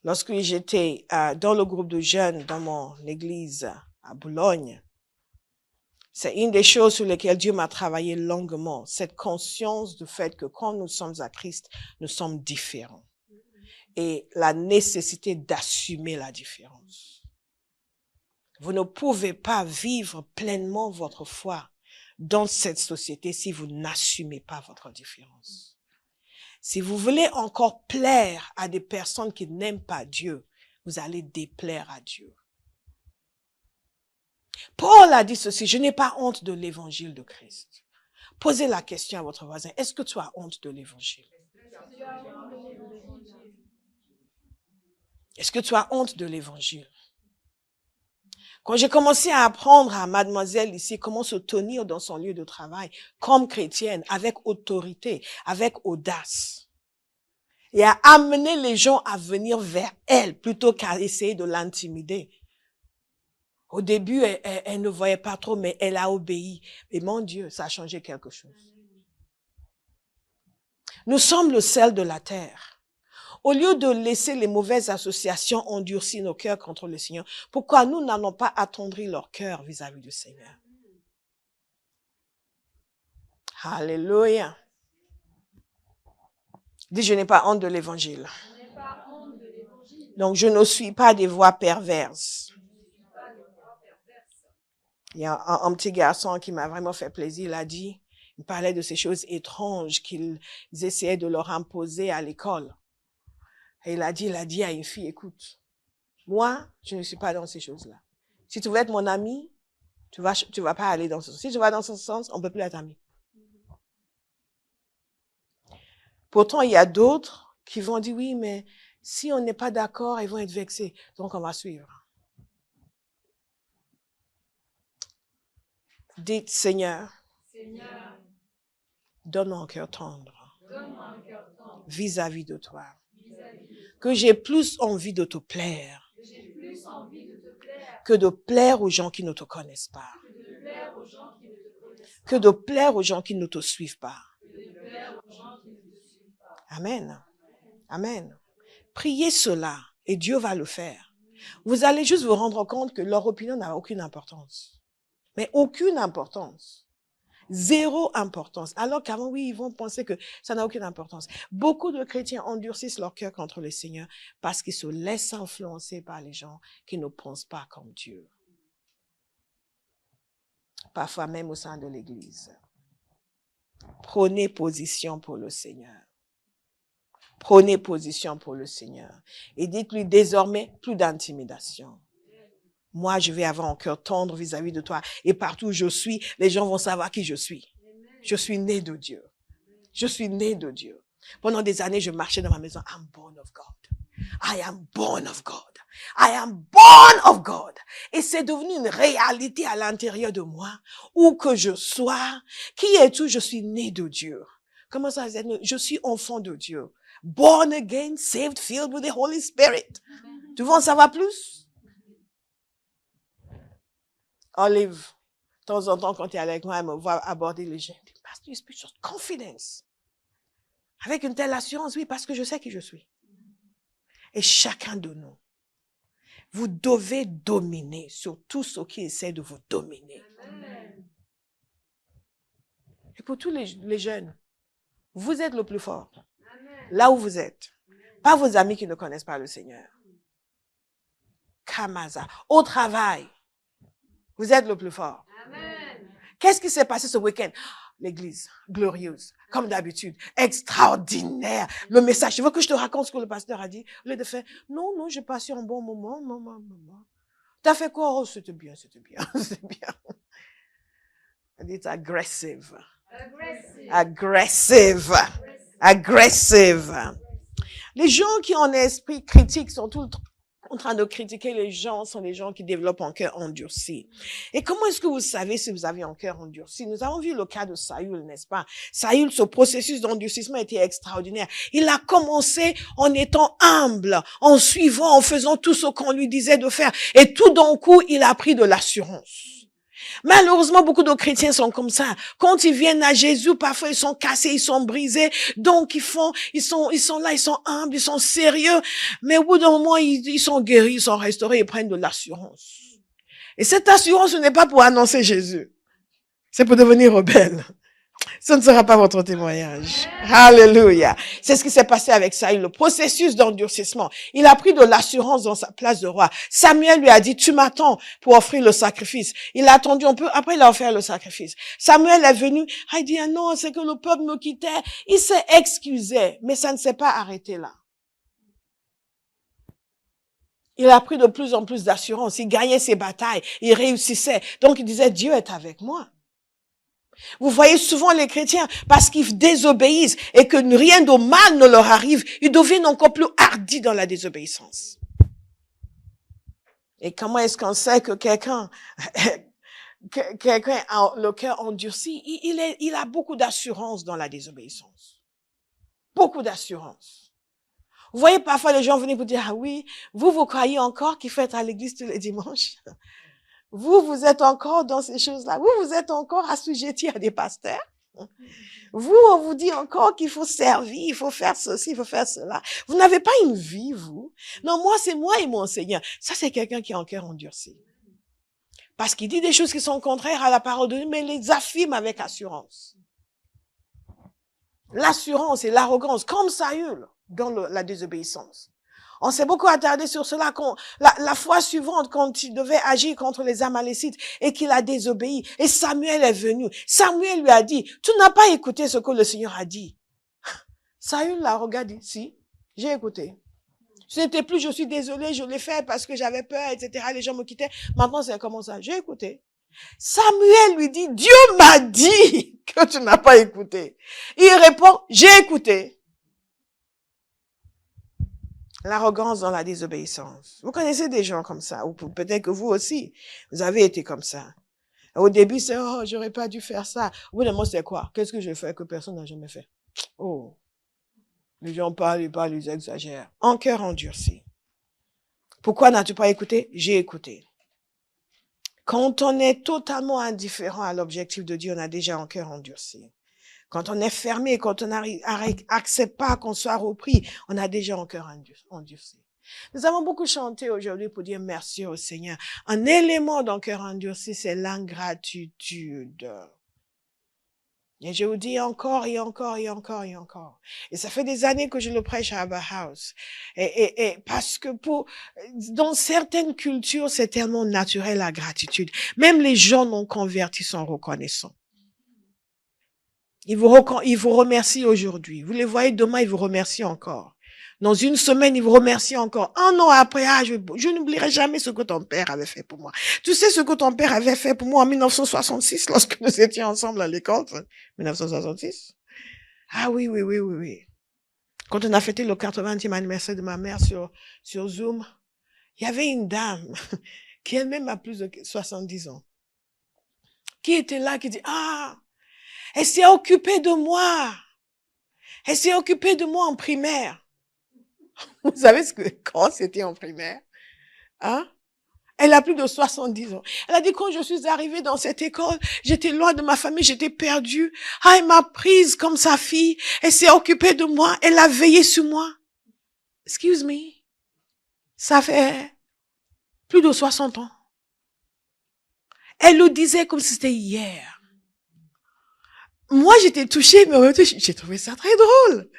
Lorsque j'étais dans le groupe de jeunes dans mon église à Boulogne, c'est une des choses sur lesquelles Dieu m'a travaillé longuement, cette conscience du fait que quand nous sommes à Christ, nous sommes différents. Et la nécessité d'assumer la différence. Vous ne pouvez pas vivre pleinement votre foi dans cette société si vous n'assumez pas votre différence. Si vous voulez encore plaire à des personnes qui n'aiment pas Dieu, vous allez déplaire à Dieu. Paul a dit ceci, je n'ai pas honte de l'évangile de Christ. Posez la question à votre voisin, est-ce que tu as honte de l'évangile? Est-ce que tu as honte de l'évangile? Quand j'ai commencé à apprendre à mademoiselle ici comment se tenir dans son lieu de travail, comme chrétienne, avec autorité, avec audace, et à amener les gens à venir vers elle plutôt qu'à essayer de l'intimider. Au début, elle ne voyait pas trop, mais elle a obéi. Et mon Dieu, ça a changé quelque chose. Nous sommes le sel de la terre. Au lieu de laisser les mauvaises associations endurcir nos cœurs contre le Seigneur, pourquoi nous n'allons pas attendrir leur cœur vis-à-vis du Seigneur? Alléluia. Dis, je n'ai pas honte de l'évangile. Donc, je ne suis pas des voies perverses. Il y a un petit garçon qui m'a vraiment fait plaisir. Il a dit, il parlait de ces choses étranges qu'ils essayaient de leur imposer à l'école. Et il a dit à une fille, écoute, moi, je ne suis pas dans ces choses-là. Si tu veux être mon ami, tu vas pas aller dans ce sens. Si tu vas dans ce sens, on peut plus être amis. Pourtant, il y a d'autres qui vont dire, oui, mais si on n'est pas d'accord, ils vont être vexés. Donc, on va suivre. Dites, Seigneur, donne-moi un cœur tendre vis-à-vis de toi. Que j'ai plus envie de te plaire que de plaire aux gens qui ne te connaissent pas. Que de plaire aux gens qui ne te suivent pas. Amen. Amen. Priez cela et Dieu va le faire. Vous allez juste vous rendre compte que leur opinion n'a aucune importance. Mais aucune importance. Zéro importance. Alors qu'avant, oui, ils vont penser que ça n'a aucune importance. Beaucoup de chrétiens endurcissent leur cœur contre le Seigneur parce qu'ils se laissent influencer par les gens qui ne pensent pas comme Dieu. Parfois même au sein de l'Église. Prenez position pour le Seigneur. Prenez position pour le Seigneur. Et dites-lui désormais, plus d'intimidation. Moi, je vais avoir un cœur tendre vis-à-vis de toi. Et partout où je suis, les gens vont savoir qui je suis. Je suis né de Dieu. Je suis né de Dieu. Pendant des années, je marchais dans ma maison. I'm born of God. I am born of God. I am born of God. Et c'est devenu une réalité à l'intérieur de moi. Où que je sois, qui es-tu? Je suis né de Dieu. Comment ça? Je suis enfant de Dieu. Born again, saved, filled with the Holy Spirit. Tu veux en savoir plus? Olive, de temps en temps, quand tu es avec moi, elle me voit aborder les gens. Elle dit, Pastor, you speak with confidence. Avec une telle assurance, oui, parce que je sais qui je suis. Et chacun de nous, vous devez dominer sur tous ceux qui essaient de vous dominer. Amen. Et pour tous les jeunes, vous êtes le plus fort. Amen. Là où vous êtes. Pas vos amis qui ne connaissent pas le Seigneur. Kamaza. Au travail. Vous êtes le plus fort. Amen. Qu'est-ce qui s'est passé ce week-end? L'église, glorieuse, comme d'habitude, extraordinaire. Le message, je veux que je te raconte ce que le pasteur a dit. Au lieu de faire, non, j'ai passé un bon moment, maman. T'as fait quoi? Oh, c'était bien, c'était bien. It's aggressive. Aggressive. Les gens qui ont un esprit critique sont tout le temps en train de critiquer les gens, sont les gens qui développent un cœur endurci. Et comment est-ce que vous savez si vous avez un cœur endurci? Nous avons vu le cas de Saül, n'est-ce pas? Saül, ce processus d'endurcissement était extraordinaire. Il a commencé en étant humble, en suivant, en faisant tout ce qu'on lui disait de faire. Et tout d'un coup, il a pris de l'assurance. Malheureusement, beaucoup de chrétiens sont comme ça. Quand ils viennent à Jésus, parfois ils sont cassés, ils sont brisés. Donc ils sont là, ils sont humbles, ils sont sérieux. Mais au bout d'un moment, ils sont guéris, ils sont restaurés, ils prennent de l'assurance. Et cette assurance, ce n'est pas pour annoncer Jésus. C'est pour devenir rebelle. Ce ne sera pas votre témoignage. Alléluia. C'est ce qui s'est passé avec Saül, le processus d'endurcissement. Il a pris de l'assurance dans sa place de roi. Samuel lui a dit, tu m'attends pour offrir le sacrifice. Il a attendu un peu, après il a offert le sacrifice. Samuel est venu, il a dit, ah non, c'est que le peuple me quittait. Il s'est excusé, mais ça ne s'est pas arrêté là. Il a pris de plus en plus d'assurance. Il gagnait ses batailles. Il réussissait. Donc il disait, Dieu est avec moi. Vous voyez souvent les chrétiens, parce qu'ils désobéissent et que rien de mal ne leur arrive, ils deviennent encore plus hardis dans la désobéissance. Et comment est-ce qu'on sait que quelqu'un a le cœur endurci? Il a beaucoup d'assurance dans la désobéissance. Beaucoup d'assurance. Vous voyez parfois les gens venir vous dire, ah oui, vous croyez encore qu'il faut être à l'église tous les dimanches? Vous êtes encore dans ces choses-là. Vous êtes encore assujettis à des pasteurs. Vous, on vous dit encore qu'il faut servir, il faut faire ceci, il faut faire cela. Vous n'avez pas une vie, vous. Non, moi, c'est moi et mon Seigneur. Ça, c'est quelqu'un qui a un cœur endurci. Parce qu'il dit des choses qui sont contraires à la parole de Dieu, mais il les affirme avec assurance. L'assurance et l'arrogance, comme Saül, dans la désobéissance. On s'est beaucoup attardé sur cela. La fois suivante, quand il devait agir contre les Amalécites et qu'il a désobéi, et Samuel est venu. Samuel lui a dit, tu n'as pas écouté ce que le Seigneur a dit. Saül l'a regardé, si, j'ai écouté. Ce n'était plus, je suis désolé, je l'ai fait parce que j'avais peur, etc. Les gens me quittaient. Maintenant, c'est comment ça? J'ai écouté. Samuel lui dit, Dieu m'a dit que tu n'as pas écouté. Il répond, j'ai écouté. L'arrogance dans la désobéissance. Vous connaissez des gens comme ça, ou peut-être que vous aussi, vous avez été comme ça. Au début, c'est, oh, j'aurais pas dû faire ça. Au bout d'un moment, c'est quoi? Qu'est-ce que j'ai fait que personne n'a jamais fait? Oh. Les gens parlent, ils exagèrent. En cœur endurci. Pourquoi n'as-tu pas écouté? J'ai écouté. Quand on est totalement indifférent à l'objectif de Dieu, on a déjà un cœur endurci. Quand on est fermé, quand on n'accepte pas qu'on soit repris, on a déjà un cœur endurci. Nous avons beaucoup chanté aujourd'hui pour dire merci au Seigneur. Un élément d'un cœur endurci, c'est l'ingratitude. Et je vous dis encore et encore et encore et encore. Et ça fait des années que je le prêche à Abba House. Et parce que dans certaines cultures, c'est tellement naturel la gratitude. Même les gens non convertis sont reconnaissants. Ils vous remercient aujourd'hui. Vous les voyez demain, ils vous remercient encore. Dans une semaine, ils vous remercient encore. Un an après, je n'oublierai jamais ce que ton père avait fait pour moi. Tu sais ce que ton père avait fait pour moi en 1966, lorsque nous étions ensemble à l'école, 1966? Ah oui. Quand on a fêté le 80e anniversaire de ma mère sur Zoom, il y avait une dame qui elle-même a plus de 70 ans, qui était là, qui dit, elle s'est occupée de moi. Elle s'est occupée de moi en primaire. Vous savez quand c'était en primaire? Hein? Elle a plus de 70 ans. Elle a dit, quand je suis arrivée dans cette école, j'étais loin de ma famille, j'étais perdue. Elle m'a prise comme sa fille. Elle s'est occupée de moi. Elle a veillé sur moi. Excuse me. Ça fait plus de 60 ans. Elle le disait comme si c'était hier. Moi, j'étais touchée, mais en même temps, j'ai trouvé ça très drôle.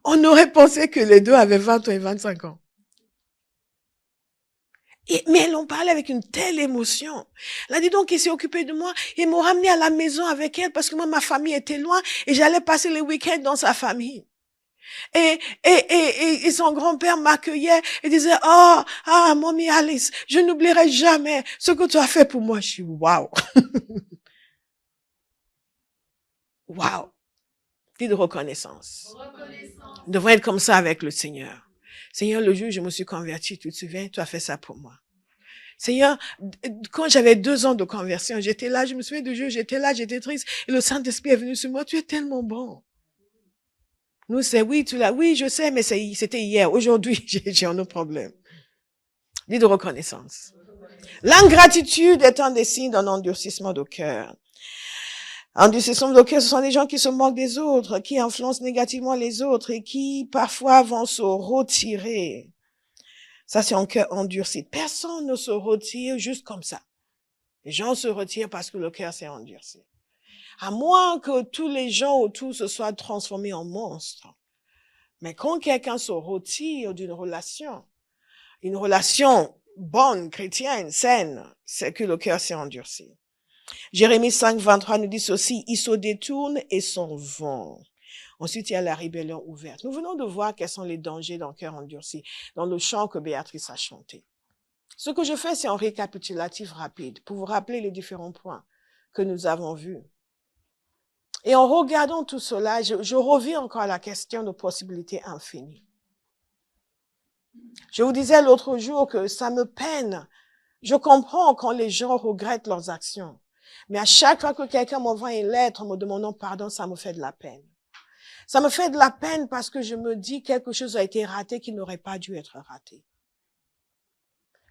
On aurait pensé que les deux avaient 20 ans et 25 ans. Mais elle en parlait avec une telle émotion. Elle a dit donc qu'elle s'est occupée de moi et m'a ramenée à la maison avec elle parce que moi, ma famille était loin et j'allais passer les week-ends dans sa famille. Et son grand-père m'accueillait et disait, Mommy Alice, je n'oublierai jamais ce que tu as fait pour moi. Je suis, waouh. Waouh. Dis de reconnaissance. Nous devons être comme ça avec le Seigneur. Seigneur, le jour où je me suis convertie, tu te souviens, tu as fait ça pour moi. Seigneur, quand j'avais 2 ans de conversion, j'étais là, je me souviens du jour, j'étais là, j'étais triste, et le Saint-Esprit est venu sur moi, tu es tellement bon. Nous, c'est oui, je sais, mais c'était hier. Aujourd'hui, j'ai un autre problème. Dis de reconnaissance. L'ingratitude est un des signes d'un endurcissement de cœur. Endurcissement de cœur, ce sont des gens qui se moquent des autres, qui influencent négativement les autres et qui parfois vont se retirer. Ça, c'est un cœur endurci. Personne ne se retire juste comme ça. Les gens se retirent parce que le cœur s'est endurci. À moins que tous les gens autour se soient transformés en monstres. Mais quand quelqu'un se retire d'une relation, une relation bonne, chrétienne, saine, c'est que le cœur s'est endurci. Jérémie 5, 23 nous dit ceci, ils se détournent et s'en vont. Ensuite, il y a la rébellion ouverte. Nous venons de voir quels sont les dangers d'un cœur endurci dans le chant que Béatrice a chanté. Ce que je fais, c'est un récapitulatif rapide pour vous rappeler les différents points que nous avons vus. Et en regardant tout cela, je reviens encore à la question de possibilités infinies. Je vous disais l'autre jour que ça me peine. Je comprends quand les gens regrettent leurs actions. Mais à chaque fois que quelqu'un m'envoie une lettre me demandant pardon, ça me fait de la peine. Ça me fait de la peine parce que je me dis quelque chose a été raté qui n'aurait pas dû être raté.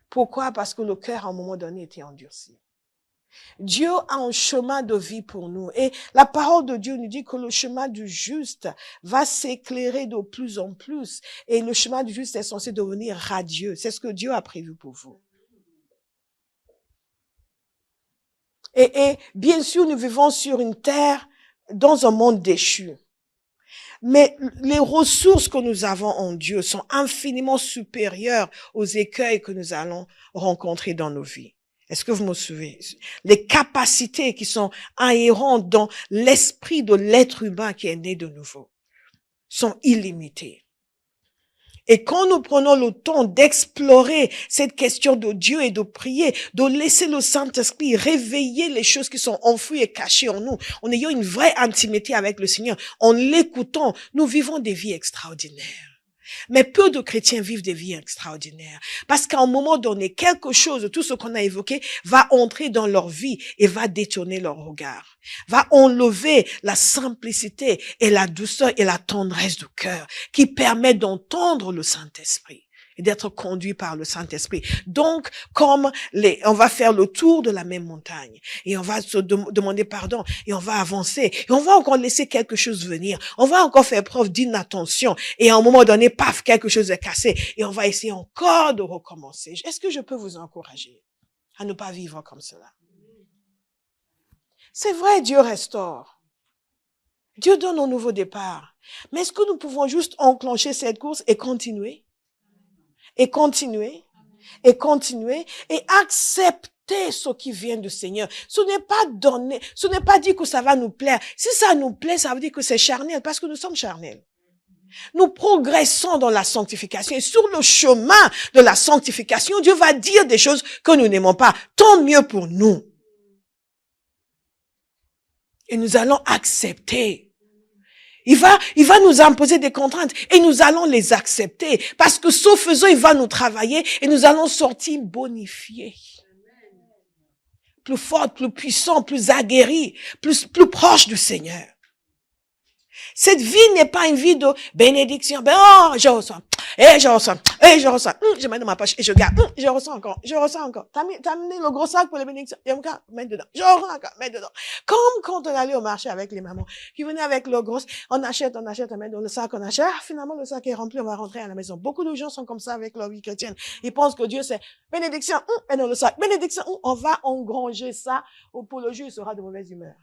Pourquoi? Parce que le cœur, à un moment donné, était endurci. Dieu a un chemin de vie pour nous. Et la parole de Dieu nous dit que le chemin du juste va s'éclairer de plus en plus. Et le chemin du juste est censé devenir radieux. C'est ce que Dieu a prévu pour vous. Et bien sûr, nous vivons sur une terre, dans un monde déchu. Mais les ressources que nous avons en Dieu sont infiniment supérieures aux écueils que nous allons rencontrer dans nos vies. Est-ce que vous me suivez? Les capacités qui sont inhérentes dans l'esprit de l'être humain qui est né de nouveau sont illimitées. Et quand nous prenons le temps d'explorer cette question de Dieu et de prier, de laisser le Saint-Esprit réveiller les choses qui sont enfouies et cachées en nous, en ayant une vraie intimité avec le Seigneur, en l'écoutant, nous vivons des vies extraordinaires. Mais peu de chrétiens vivent des vies extraordinaires. Parce qu'à un moment donné, quelque chose de tout ce qu'on a évoqué va entrer dans leur vie et va détourner leur regard. Va enlever la simplicité et la douceur et la tendresse du cœur qui permet d'entendre le Saint-Esprit et d'être conduit par le Saint-Esprit. Donc, on va faire le tour de la même montagne et on va se demander pardon et on va avancer et on va encore laisser quelque chose venir. On va encore faire preuve d'inattention et à un moment donné, paf, quelque chose est cassé et on va essayer encore de recommencer. Est-ce que je peux vous encourager à ne pas vivre comme cela? C'est vrai, Dieu restaure. Dieu donne un nouveau départ. Mais est-ce que nous pouvons juste enclencher cette course et continuer? Et continuer, et continuer, et accepter ce qui vient du Seigneur. Ce n'est pas donné, ce n'est pas dit que ça va nous plaire. Si ça nous plaît, ça veut dire que c'est charnel, parce que nous sommes charnels. Nous progressons dans la sanctification, et sur le chemin de la sanctification, Dieu va dire des choses que nous n'aimons pas. Tant mieux pour nous. Et nous allons accepter. Il va nous imposer des contraintes et nous allons les accepter parce que ce faisant, il va nous travailler et nous allons sortir bonifiés. Plus forts, plus puissants, plus aguerris, plus proches du Seigneur. Cette vie n'est pas une vie de bénédiction. Je ressens. Je ressens. Je mets dans ma poche et je garde. Je ressens encore. T'as amené le gros sac pour les bénédictions. Je mets dedans. Je ressens encore. Mets dedans. Comme quand on allait au marché avec les mamans qui venaient avec le gros, on achète, on met dans le sac, on achète. Finalement, le sac est rempli, on va rentrer à la maison. Beaucoup de gens sont comme ça avec leur vie chrétienne. Ils pensent que Dieu c'est bénédiction, mets dans le sac. Bénédiction, on va engranger ça. Pour le jour, il sera de mauvaise humeur.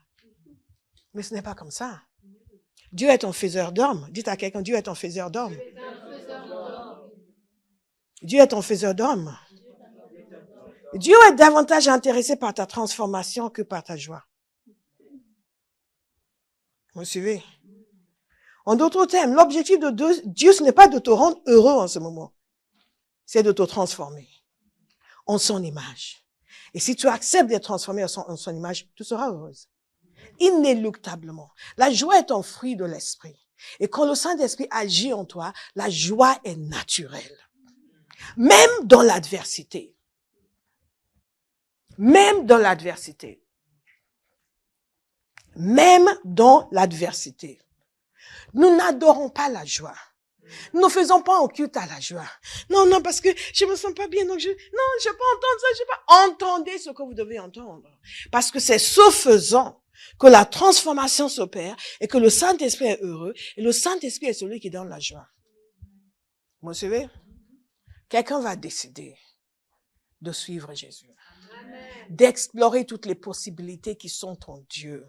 Mais ce n'est pas comme ça. Dieu est un faiseur d'hommes. Dites à quelqu'un, Dieu est un faiseur d'hommes. Dieu est un faiseur d'hommes. Dieu est davantage intéressé par ta transformation que par ta joie. Vous suivez? En d'autres termes, l'objectif de Dieu, ce n'est pas de te rendre heureux en ce moment. C'est de te transformer en son image. Et si tu acceptes d'être transformé en son image, tu seras heureuse. Inéluctablement. La joie est un fruit de l'esprit. Et quand le Saint-Esprit agit en toi, la joie est naturelle. Même dans l'adversité. Même dans l'adversité. Même dans l'adversité. Nous n'adorons pas la joie. Nous ne faisons pas un culte à la joie. Non, parce que je me sens pas bien, donc je peux pas entendre ça, je peux pas. Entendez ce que vous devez entendre. Parce que c'est ce faisant que la transformation s'opère et que le Saint-Esprit est heureux et le Saint-Esprit est celui qui donne la joie. Vous savez? Quelqu'un va décider de suivre Jésus, d'explorer toutes les possibilités qui sont en Dieu,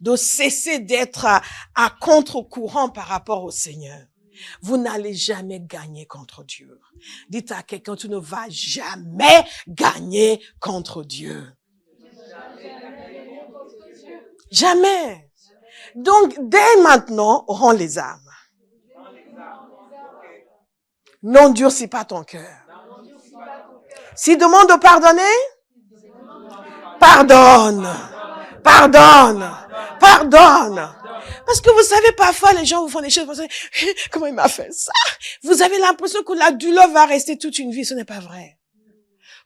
de cesser d'être à contre-courant par rapport au Seigneur. Vous n'allez jamais gagner contre Dieu. Dites à quelqu'un, tu ne vas jamais gagner contre Dieu. Jamais. Donc, dès maintenant, rends les âmes. N'endurcis pas ton cœur. S'il demande de pardonner, pardonne. Parce que vous savez, parfois, les gens vous font des choses, vous pensez, comment il m'a fait ça? Vous avez l'impression que la douleur va rester toute une vie. Ce n'est pas vrai.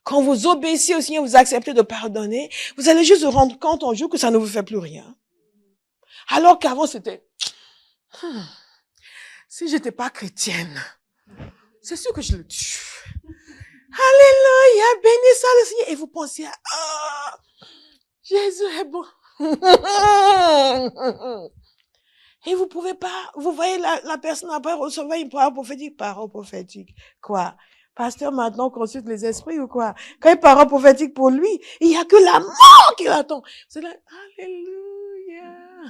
Quand vous obéissez au Seigneur, vous acceptez de pardonner, vous allez juste vous rendre compte un jour que ça ne vous fait plus rien. Alors qu'avant, c'était, si j'étais pas chrétienne, c'est sûr que je le tue. Alléluia, bénis ça le Seigneur. Et vous pensez, Jésus est bon. Et vous pouvez pas, vous voyez la personne après recevoir une parole prophétique. Quoi? Pasteur maintenant consulte les esprits ou quoi? Quand il parle prophétique pour lui, il y a que la mort qui l'attend. C'est là, alléluia.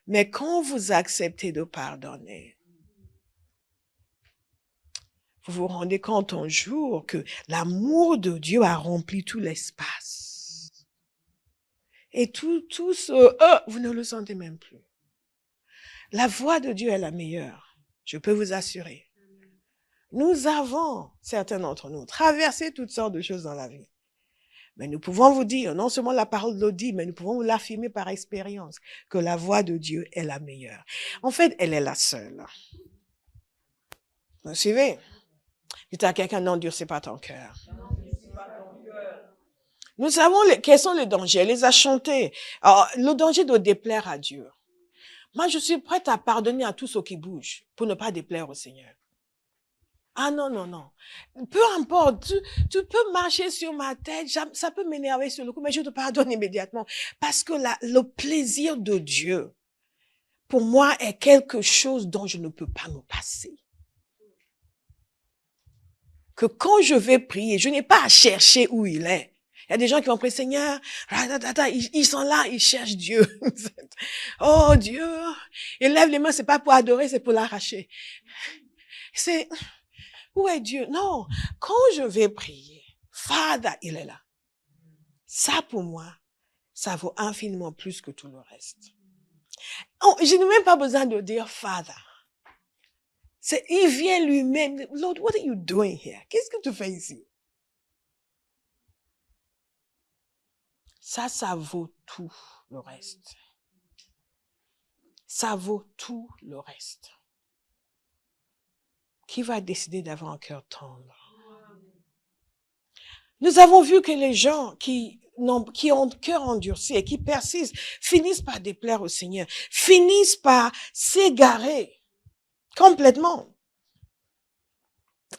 Mais quand vous acceptez de pardonner, vous vous rendez compte un jour que l'amour de Dieu a rempli tout l'espace. Et tout ce, vous ne le sentez même plus. La voix de Dieu est la meilleure. Je peux vous assurer. Nous avons, certains d'entre nous, traversé toutes sortes de choses dans la vie. Mais nous pouvons vous dire, non seulement la parole le dit, mais nous pouvons vous l'affirmer par expérience, que la voix de Dieu est la meilleure. En fait, elle est la seule. Vous suivez? Dites à quelqu'un, n'endurcez pas ton cœur. Nous savons quels sont les dangers. Elle les a chantés. Alors, le danger de déplaire à Dieu. Moi, je suis prête à pardonner à tous ceux qui bougent pour ne pas déplaire au Seigneur. Ah non, non, non. Peu importe, tu peux marcher sur ma tête, ça peut m'énerver sur le coup, mais je te pardonne immédiatement. Parce que le plaisir de Dieu, pour moi, est quelque chose dont je ne peux pas me passer. Que quand je vais prier, je n'ai pas à chercher où il est. Il y a des gens qui vont prier, Seigneur, ils sont là, ils cherchent Dieu. Oh Dieu, ils lèvent les mains, c'est pas pour adorer, c'est pour l'arracher. Où est Dieu? Non, quand je vais prier, Father, il est là. Ça pour moi, ça vaut infiniment plus que tout le reste. Oh, je n'ai même pas besoin de dire Father. Il vient lui-même. Lord, what are you doing here? Qu'est-ce que tu fais ici? Ça vaut tout le reste. Ça vaut tout le reste. Qui va décider d'avoir un cœur tendre? Nous avons vu que les gens qui ont le cœur endurci et qui persistent finissent par déplaire au Seigneur, finissent par s'égarer complètement,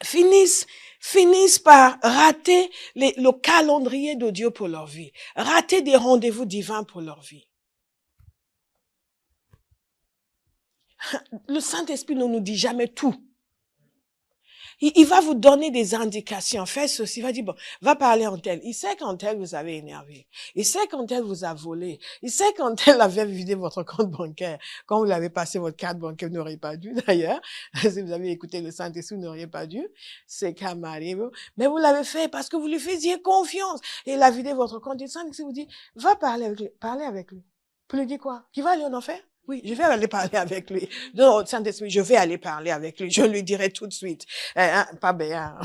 finissent par rater le calendrier de Dieu pour leur vie, rater des rendez-vous divins pour leur vie. Le Saint-Esprit ne nous dit jamais tout. Il va vous donner des indications. Fais ceci. Il va dire, bon, va parler en tel. Il sait quand tel vous avez énervé. Il sait quand tel vous a volé. Il sait quand tel avait vidé votre compte bancaire. Quand vous l'avez passé votre carte bancaire, vous n'auriez pas dû, d'ailleurs. Si vous avez écouté le Saint-Esprit, vous n'auriez pas dû. C'est camarade. Mais vous l'avez fait parce que vous lui faisiez confiance. Et il a vidé votre compte. Et le Saint-Esprit vous dit, va parler avec lui. Parlez avec lui. Vous lui dites quoi? Qu'il va aller en enfer? Oui, je vais aller parler avec lui. Non, Saint-Esprit, je vais aller parler avec lui. Je lui dirai tout de suite. Pas bien.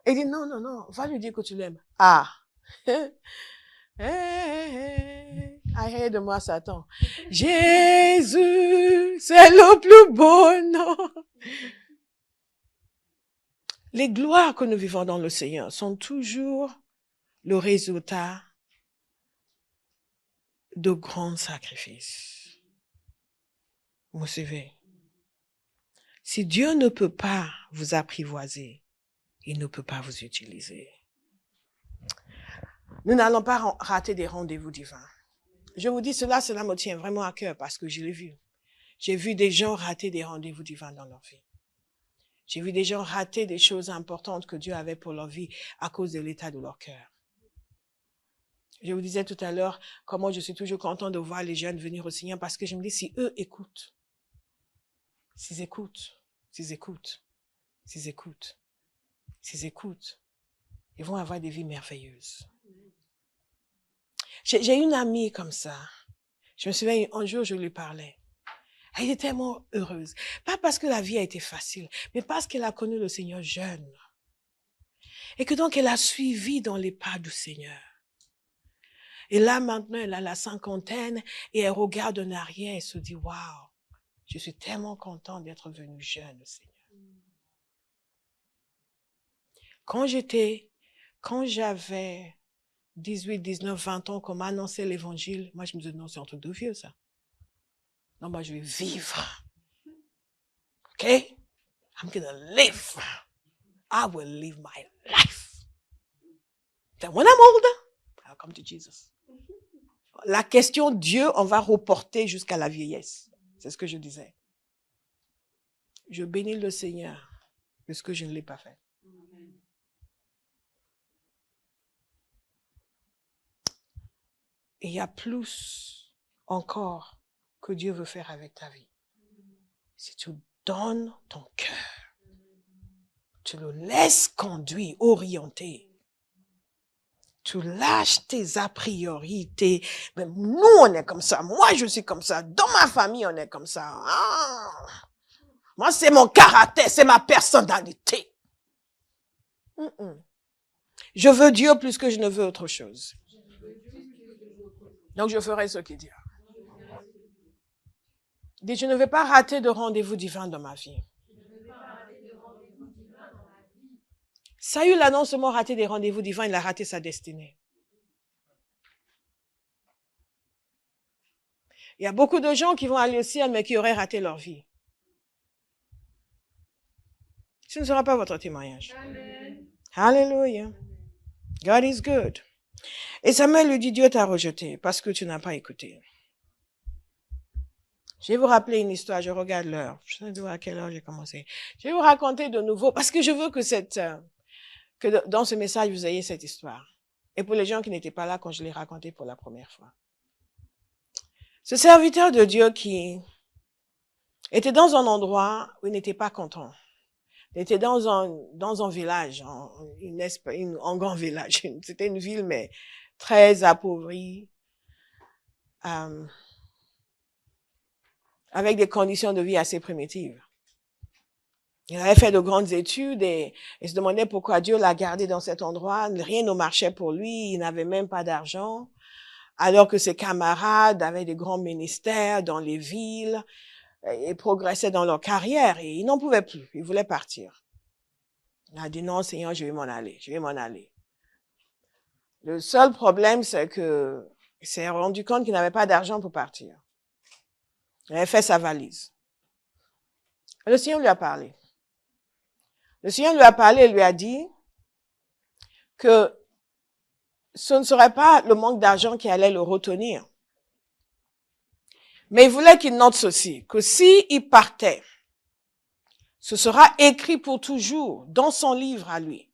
Il dit, non, non, non, va lui dire que tu l'aimes. Ah. Arrête de moi, Satan. Jésus, c'est le plus beau nom. Les gloires que nous vivons dans le Seigneur sont toujours le résultat de grands sacrifices. Vous suivez? Si Dieu ne peut pas vous apprivoiser, il ne peut pas vous utiliser. Nous n'allons pas rater des rendez-vous divins. Je vous dis cela me tient vraiment à cœur parce que je l'ai vu. J'ai vu des gens rater des rendez-vous divins dans leur vie. J'ai vu des gens rater des choses importantes que Dieu avait pour leur vie à cause de l'état de leur cœur. Je vous disais tout à l'heure comment je suis toujours content de voir les jeunes venir au Seigneur parce que je me dis si eux écoutent, s'ils écoutent, ils vont avoir des vies merveilleuses. J'ai une amie comme ça. Je me souviens, un jour, je lui parlais. Elle était tellement heureuse. Pas parce que la vie a été facile, mais parce qu'elle a connu le Seigneur jeune. Et que donc, elle a suivi dans les pas du Seigneur. Et là, maintenant, elle a la cinquantaine et elle regarde en arrière et se dit, waouh, je suis tellement contente d'être venue jeune au Seigneur. Quand j'avais 18, 19, 20 ans, qu'on m'a annoncé l'évangile, moi je me disais, non, c'est un truc de vieux ça. Non, moi je vais vivre. OK? I'm gonna live. I will live my life. Then when I'm older, I'll come to Jesus. La question Dieu, on va reporter jusqu'à la vieillesse. C'est ce que je disais. Je bénis le Seigneur parce que je ne l'ai pas fait. Et il y a plus encore que Dieu veut faire avec ta vie. Si tu donnes ton cœur, tu le laisses conduire, orienter. Tu lâches tes a priori, même nous on est comme ça, moi je suis comme ça, dans ma famille on est comme ça. Ah, moi c'est mon caractère, c'est ma personnalité. Je veux Dieu plus que je ne veux autre chose. Donc je ferai ce qu'il dit. Dis, je ne vais pas rater de rendez-vous divin dans ma vie. Saül a non seulement raté des rendez-vous divins, il a raté sa destinée. Il y a beaucoup de gens qui vont aller au ciel, mais qui auraient raté leur vie. Ce ne sera pas votre témoignage. Amen. Hallelujah. God is good. Et Samuel lui dit, Dieu t'a rejeté parce que tu n'as pas écouté. Je vais vous rappeler une histoire, je regarde l'heure. Je ne sais pas à quelle heure j'ai commencé. Je vais vous raconter de nouveau, parce que je veux que dans ce message, vous ayez cette histoire. Et pour les gens qui n'étaient pas là quand je l'ai raconté pour la première fois. Ce serviteur de Dieu qui était dans un endroit où il n'était pas content. Il était dans un village, un grand village. C'était une ville, mais très appauvrie. Avec des conditions de vie assez primitives. Il avait fait de grandes études et il se demandait pourquoi Dieu l'a gardé dans cet endroit. Rien ne marchait pour lui, il n'avait même pas d'argent, alors que ses camarades avaient de grands ministères dans les villes et progressaient dans leur carrière et il n'en pouvait plus, il voulait partir. Il a dit non Seigneur, je vais m'en aller. Le seul problème, c'est que il s'est rendu compte qu'il n'avait pas d'argent pour partir. Il avait fait sa valise. Le Seigneur lui a parlé. Le Seigneur lui a parlé et lui a dit que ce ne serait pas le manque d'argent qui allait le retenir. Mais il voulait qu'il note ceci, que s'il partait, ce sera écrit pour toujours dans son livre à lui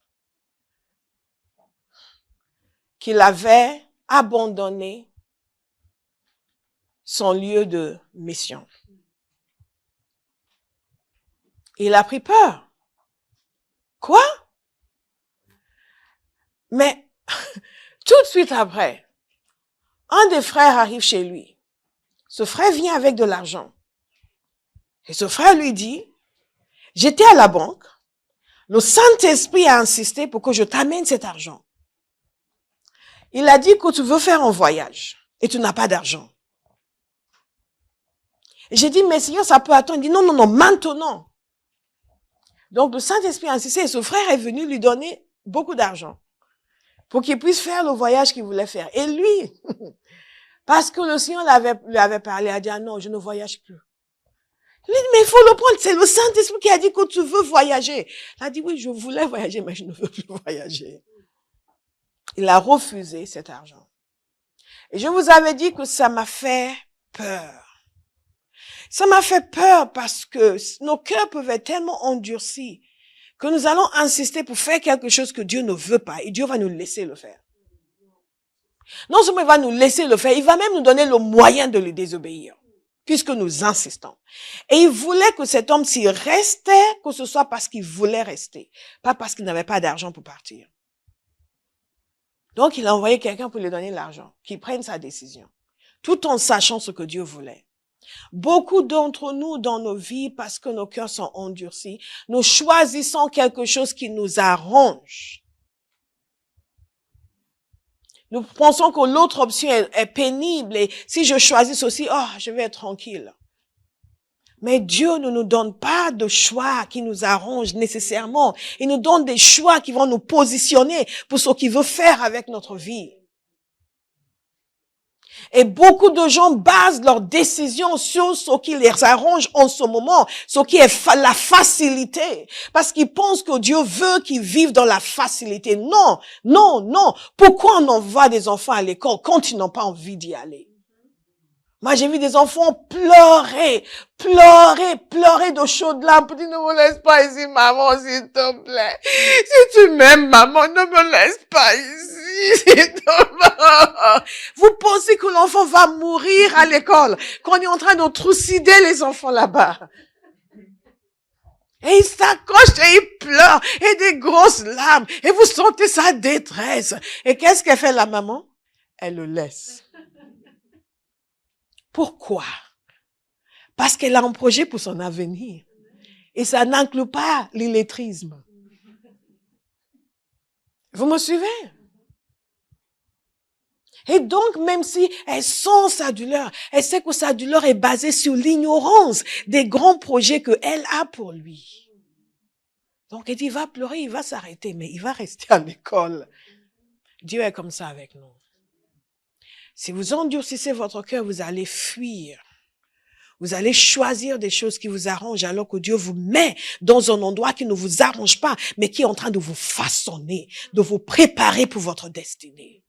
qu'il avait abandonné son lieu de mission. Il a pris peur. Quoi? Mais tout de suite après, un des frères arrive chez lui. Ce frère vient avec de l'argent. Et ce frère lui dit, j'étais à la banque, le Saint-Esprit a insisté pour que je t'amène cet argent. Il a dit que tu veux faire un voyage et tu n'as pas d'argent. J'ai dit, mais Seigneur, ça peut attendre. Il dit, non, maintenant. Donc, le Saint-Esprit a insisté et ce frère est venu lui donner beaucoup d'argent pour qu'il puisse faire le voyage qu'il voulait faire. Et lui, parce que le Seigneur lui avait parlé, a dit, ah non, je ne voyage plus. Il dit, mais il faut le prendre, c'est le Saint-Esprit qui a dit que tu veux voyager. Il a dit, oui, je voulais voyager, mais je ne veux plus voyager. Il a refusé cet argent. Et je vous avais dit que ça m'a fait peur. Ça m'a fait peur parce que nos cœurs peuvent être tellement endurcis que nous allons insister pour faire quelque chose que Dieu ne veut pas et Dieu va nous laisser le faire. Non seulement il va nous laisser le faire, il va même nous donner le moyen de le désobéir puisque nous insistons. Et il voulait que cet homme s'y restait, que ce soit parce qu'il voulait rester, pas parce qu'il n'avait pas d'argent pour partir. Donc il a envoyé quelqu'un pour lui donner l'argent, qu'il prenne sa décision, tout en sachant ce que Dieu voulait. Beaucoup d'entre nous dans nos vies, parce que nos cœurs sont endurcis, nous choisissons quelque chose qui nous arrange. Nous pensons que l'autre option est pénible et si je choisis ceci, je vais être tranquille. Mais Dieu ne nous donne pas de choix qui nous arrangent nécessairement. Il nous donne des choix qui vont nous positionner pour ce qu'il veut faire avec notre vie. Et beaucoup de gens basent leurs décisions sur ce qui les arrange en ce moment, ce qui est la facilité. Parce qu'ils pensent que Dieu veut qu'ils vivent dans la facilité. Non, non, non. Pourquoi on envoie des enfants à l'école quand ils n'ont pas envie d'y aller? Moi, j'ai vu des enfants pleurer de chaudes larmes. Dis, ne me laisse pas ici, maman, s'il te plaît. Si tu m'aimes, maman, ne me laisse pas ici, s'il te plaît. Vous pensez que l'enfant va mourir à l'école, qu'on est en train de trucider les enfants là-bas. Et il s'accroche et il pleure, et des grosses larmes, et vous sentez sa détresse. Et qu'est-ce qu'elle fait, la maman? Elle le laisse. Pourquoi? Parce qu'elle a un projet pour son avenir. Et ça n'inclut pas l'illettrisme. Vous me suivez? Et donc, même si elle sent sa douleur, elle sait que sa douleur est basée sur l'ignorance des grands projets qu'elle a pour lui. Donc, elle dit, il va pleurer, il va s'arrêter, mais il va rester à l'école. Dieu est comme ça avec nous. Si vous endurcissez votre cœur, vous allez fuir. Vous allez choisir des choses qui vous arrangent alors que Dieu vous met dans un endroit qui ne vous arrange pas, mais qui est en train de vous façonner, de vous préparer pour votre destinée.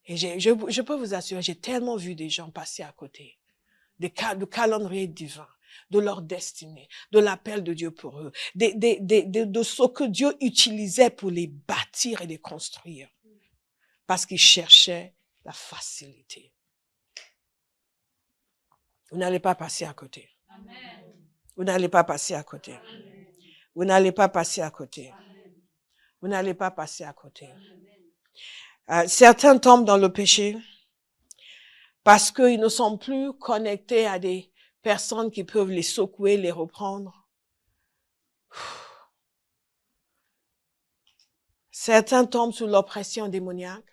Et je peux vous assurer, j'ai tellement vu des gens passer à côté du calendrier divin, de leur destinée, de l'appel de Dieu pour eux, de ce que Dieu utilisait pour les bâtir et les construire, parce qu'ils cherchaient la facilité. Vous n'allez pas passer à côté. Vous n'allez pas passer à côté. Vous n'allez pas passer à côté. Vous n'allez pas passer à côté. Certains tombent dans le péché parce qu'ils ne sont plus connectés à des personnes qui peuvent les secouer, les reprendre. Certains tombent sous l'oppression démoniaque.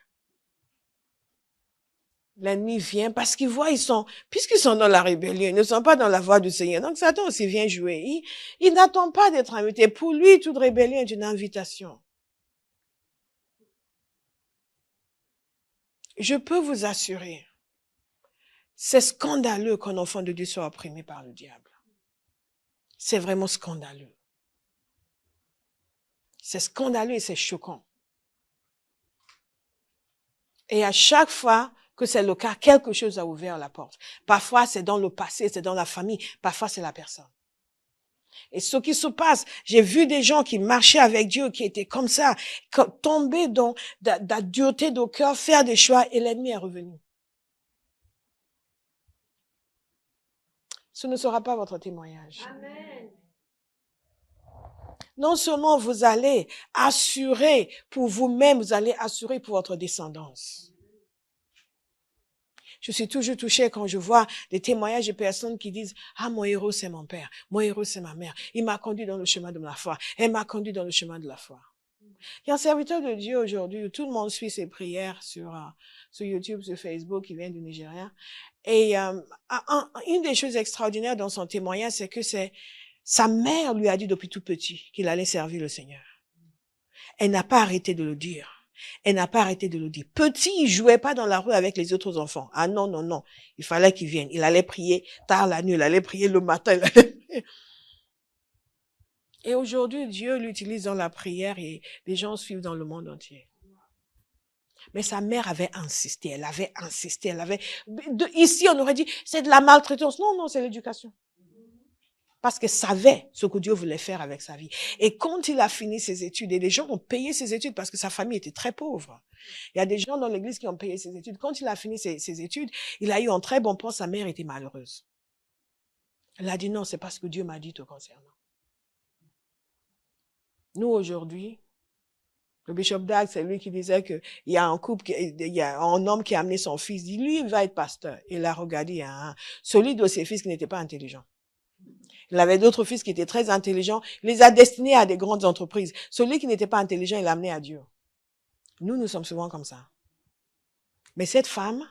L'ennemi vient parce qu'il voit, puisqu'ils sont dans la rébellion, ils ne sont pas dans la voie du Seigneur. Donc Satan aussi vient jouer. Il n'attend pas d'être invité. Pour lui, toute rébellion est une invitation. Je peux vous assurer, c'est scandaleux qu'un enfant de Dieu soit opprimé par le diable. C'est vraiment scandaleux. C'est scandaleux et c'est choquant. Et à chaque fois que c'est le cas, quelque chose a ouvert la porte. Parfois, c'est dans le passé, c'est dans la famille. Parfois, c'est la personne. Et ce qui se passe, j'ai vu des gens qui marchaient avec Dieu, qui étaient comme ça, tomber dans la dureté de cœur, faire des choix, et l'ennemi est revenu. Ce ne sera pas votre témoignage. Amen. Non seulement vous allez assurer pour vous-même, vous allez assurer pour votre descendance. Je suis toujours touchée quand je vois des témoignages de personnes qui disent « Ah, mon héros, c'est mon père. Mon héros, c'est ma mère. Il m'a conduit dans le chemin de la foi. Elle m'a conduit dans le chemin de la foi. » Il y a un serviteur de Dieu aujourd'hui, tout le monde suit ses prières sur YouTube, sur Facebook, qui vient du Nigeria. Et une des choses extraordinaires dans son témoignage, c'est que sa mère lui a dit depuis tout petit qu'il allait servir le Seigneur. Elle n'a pas arrêté de le dire. Elle n'a pas arrêté de le dire. Petit, il jouait pas dans la rue avec les autres enfants. Ah non, non, non. Il fallait qu'il vienne. Il allait prier tard la nuit, il allait prier le matin. Et aujourd'hui, Dieu l'utilise dans la prière et les gens suivent dans le monde entier. Mais sa mère avait insisté, elle avait insisté, ici on aurait dit, c'est de la maltraitance. Non, non, c'est l'éducation. Parce qu'elle savait ce que Dieu voulait faire avec sa vie. Et quand il a fini ses études, et les gens ont payé ses études parce que sa famille était très pauvre. Il y a des gens dans l'église qui ont payé ses études. Quand il a fini ses études, il a eu un très bon poste, sa mère était malheureuse. Elle a dit non, c'est pas ce que Dieu m'a dit te concernant. Nous, aujourd'hui, le bishop Dag, c'est lui qui disait qu'il y a un couple, il y a un homme qui a amené son fils, dit, lui, il va être pasteur. Il a regardé celui de ses fils qui n'était pas intelligent. Il avait d'autres fils qui étaient très intelligents. Il les a destinés à des grandes entreprises. Celui qui n'était pas intelligent, il l'a amené à Dieu. Nous sommes souvent comme ça. Mais cette femme,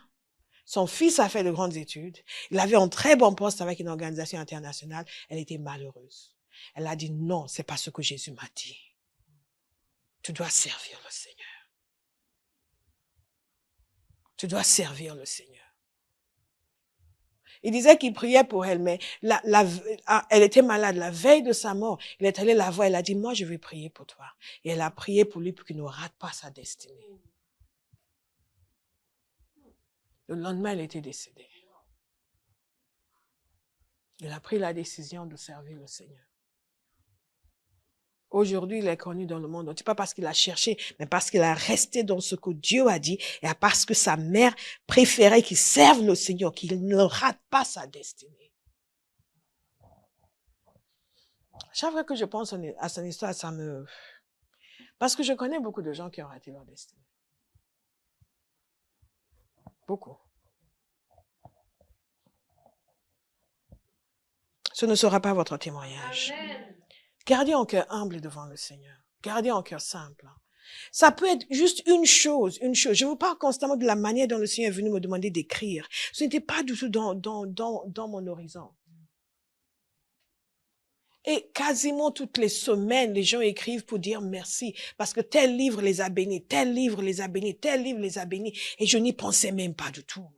son fils a fait de grandes études. Il avait un très bon poste avec une organisation internationale. Elle était malheureuse. Elle a dit non, c'est pas ce que Jésus m'a dit. Tu dois servir le Seigneur. Tu dois servir le Seigneur. Il disait qu'il priait pour elle, mais elle était malade. La veille de sa mort, il est allé la voir. Elle a dit, moi, je vais prier pour toi. Et elle a prié pour lui pour qu'il ne rate pas sa destinée. Le lendemain, elle était décédée. Il a pris la décision de servir le Seigneur. Aujourd'hui, il est connu dans le monde entier, pas parce qu'il a cherché, mais parce qu'il a resté dans ce que Dieu a dit et parce que sa mère préférait qu'il serve le Seigneur, qu'il ne rate pas sa destinée. Chaque fois que je pense à son histoire, ça me... Parce que je connais beaucoup de gens qui ont raté leur destinée. Beaucoup. Ce ne sera pas votre témoignage. Amen. Gardez un cœur humble devant le Seigneur. Gardez un cœur simple. Ça peut être juste une chose. Je vous parle constamment de la manière dont le Seigneur est venu me demander d'écrire. Ce n'était pas du tout dans mon horizon. Et quasiment toutes les semaines, les gens écrivent pour dire merci. Parce que tel livre les a bénis, tel livre les a bénis, tel livre les a bénis. Et je n'y pensais même pas du tout.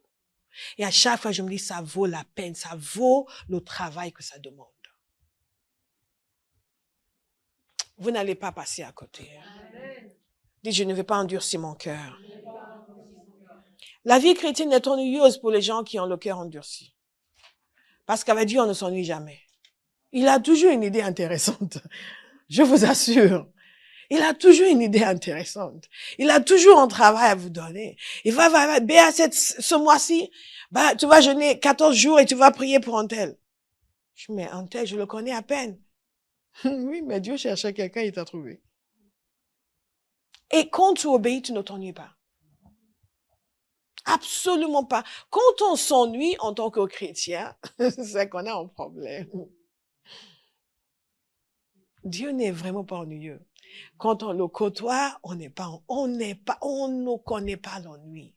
Et à chaque fois, je me dis, ça vaut la peine, ça vaut le travail que ça demande. Vous n'allez pas passer à côté. Dites, je ne vais pas endurcir mon cœur. La vie chrétienne est ennuyeuse pour les gens qui ont le cœur endurci. Parce qu'avec Dieu, on ne s'ennuie jamais. Il a toujours une idée intéressante. Je vous assure. Il a toujours une idée intéressante. Il a toujours un travail à vous donner. Il va ce mois-ci, tu vas jeûner 14 jours et tu vas prier pour un tel. Mais un tel, je le connais à peine. Oui, mais Dieu cherchait quelqu'un, il t'a trouvé. Et quand tu obéis, tu ne t'ennuies pas. Absolument pas. Quand on s'ennuie en tant que chrétien, c'est qu'on a un problème. Dieu n'est vraiment pas ennuyeux. Quand on le côtoie, on ne connaît pas l'ennui.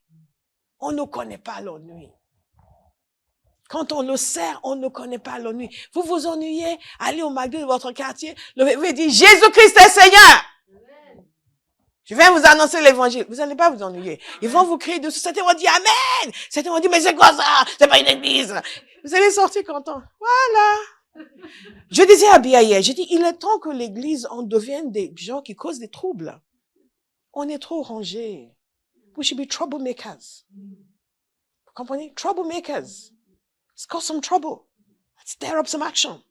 On ne connaît pas l'ennui. Quand on le sert, on ne connaît pas l'ennui. Vous vous ennuyez, allez au McDo de votre quartier, levez-vous et dites, Jésus-Christ est Seigneur. Amen. Je vais vous annoncer l'évangile. Vous n'allez pas vous ennuyer. Ils vont vous crier dessus. Certains vont dire Amen. Certains vont dire, mais c'est quoi ça? C'est pas une église. Vous allez sortir content. Voilà. Je disais à Bia hier, j'ai dit, il est temps que l'église en devienne des gens qui causent des troubles. On est trop rangés. We should be troublemakers. Vous comprenez? Troublemakers. Let's cause some trouble. Let's stir up some action.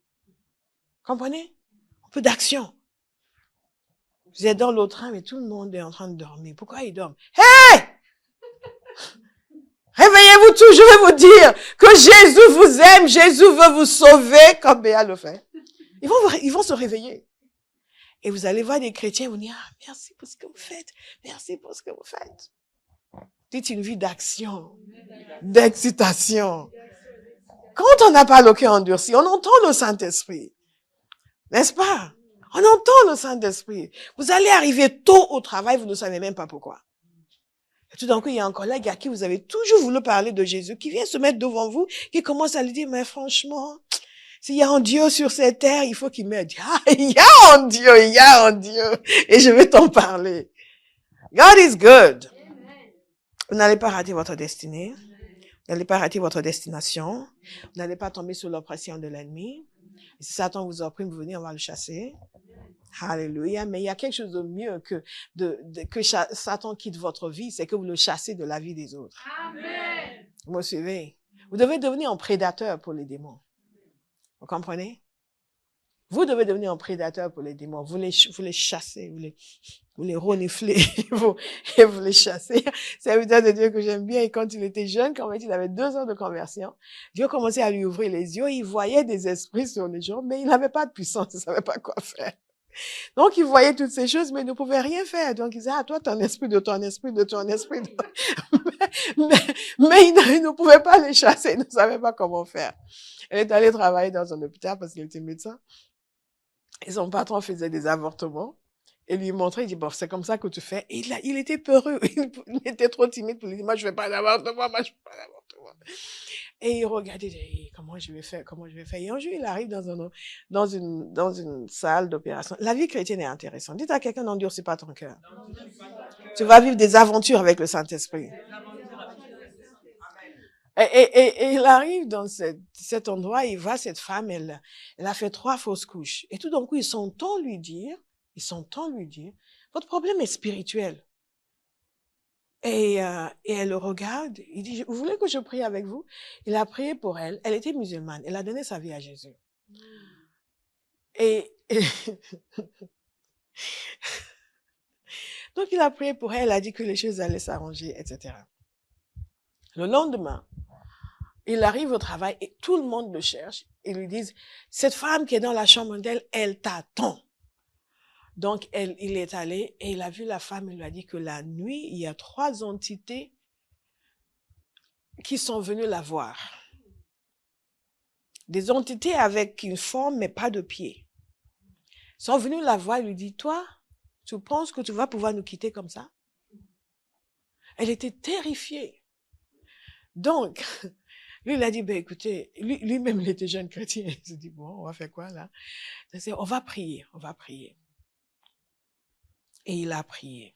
Comprenez? Un peu d'action. Vous êtes dans le train, mais tout le monde est en train de dormir. Pourquoi ils dorment? Hey! Réveillez-vous tous, je vais vous dire que Jésus vous aime, Jésus veut vous sauver, comme Béa le fait. Ils vont se réveiller. Et vous allez voir des chrétiens, vous dire, merci pour ce que vous faites. Merci pour ce que vous faites. Dites une vie d'action, d'excitation. Quand on n'a pas le cœur endurci, on entend le Saint-Esprit. N'est-ce pas? On entend le Saint-Esprit. Vous allez arriver tôt au travail, vous ne savez même pas pourquoi. Et tout d'un coup, il y a un collègue à qui vous avez toujours voulu parler de Jésus, qui vient se mettre devant vous, qui commence à lui dire, mais franchement, s'il y a un Dieu sur cette terre, il faut qu'il m'aide. Ah, il y a un Dieu, et je vais t'en parler. God is good. Vous n'allez pas rater votre destinée. Vous n'allez pas rater votre destination. Vous n'allez pas tomber sous l'oppression de l'ennemi. Et si Satan vous opprime, vous venez, on va le chasser. Alléluia. Mais il y a quelque chose de mieux que Satan quitte votre vie, c'est que vous le chassez de la vie des autres. Amen. Vous me suivez? Vous devez devenir un prédateur pour les démons. Vous comprenez? Vous devez devenir un prédateur pour les démons. Vous les chassez, vous les reniflez, vous les chassez. C'est un de Dieu que j'aime bien. Et quand il était jeune, quand il avait 2 ans de conversion, Dieu commençait à lui ouvrir les yeux. Il voyait des esprits sur les gens, mais il n'avait pas de puissance. Il ne savait pas quoi faire. Donc, il voyait toutes ces choses, mais il ne pouvait rien faire. Donc, il disait, toi, ton esprit de ton esprit de ton esprit. Mais il ne pouvait pas les chasser. Il ne savait pas comment faire. Elle est allée travailler dans un hôpital parce qu'il était médecin. Et son patron faisait des avortements. Et lui montrait, il dit, bon, c'est comme ça que tu fais. Et il était peureux. Il était trop timide pour lui dire, moi, je ne fais pas d'avortement, Et il regardait, il dit, comment je vais faire? Et un jour, il arrive dans une salle d'opération. La vie chrétienne est intéressante. Dites à quelqu'un, n'endurcis pas ton cœur. Tu vas vivre des aventures avec le Saint-Esprit. Et il arrive dans cet endroit, il voit cette femme, elle a fait 3 fausses couches. Et tout d'un coup, il s'entend lui dire, votre problème est spirituel. Et elle le regarde, il dit, vous voulez que je prie avec vous? Il a prié pour elle, elle était musulmane, elle a donné sa vie à Jésus. Et donc il a prié pour elle, elle a dit que les choses allaient s'arranger, etc. Le lendemain, il arrive au travail et tout le monde le cherche. Ils lui disent, cette femme qui est dans la chambre d'elle, elle t'attend. Donc, il est allé et il a vu la femme, il lui a dit que la nuit, il y a 3 entités qui sont venues la voir. Des entités avec une forme mais pas de pied. Ils sont venus la voir, il lui dit, toi, tu penses que tu vas pouvoir nous quitter comme ça? Elle était terrifiée. Donc, lui, il a dit, ben écoutez, lui-même, il était jeune chrétien. Il s'est dit, bon, on va faire quoi là? On va prier, on va prier. Et il a prié.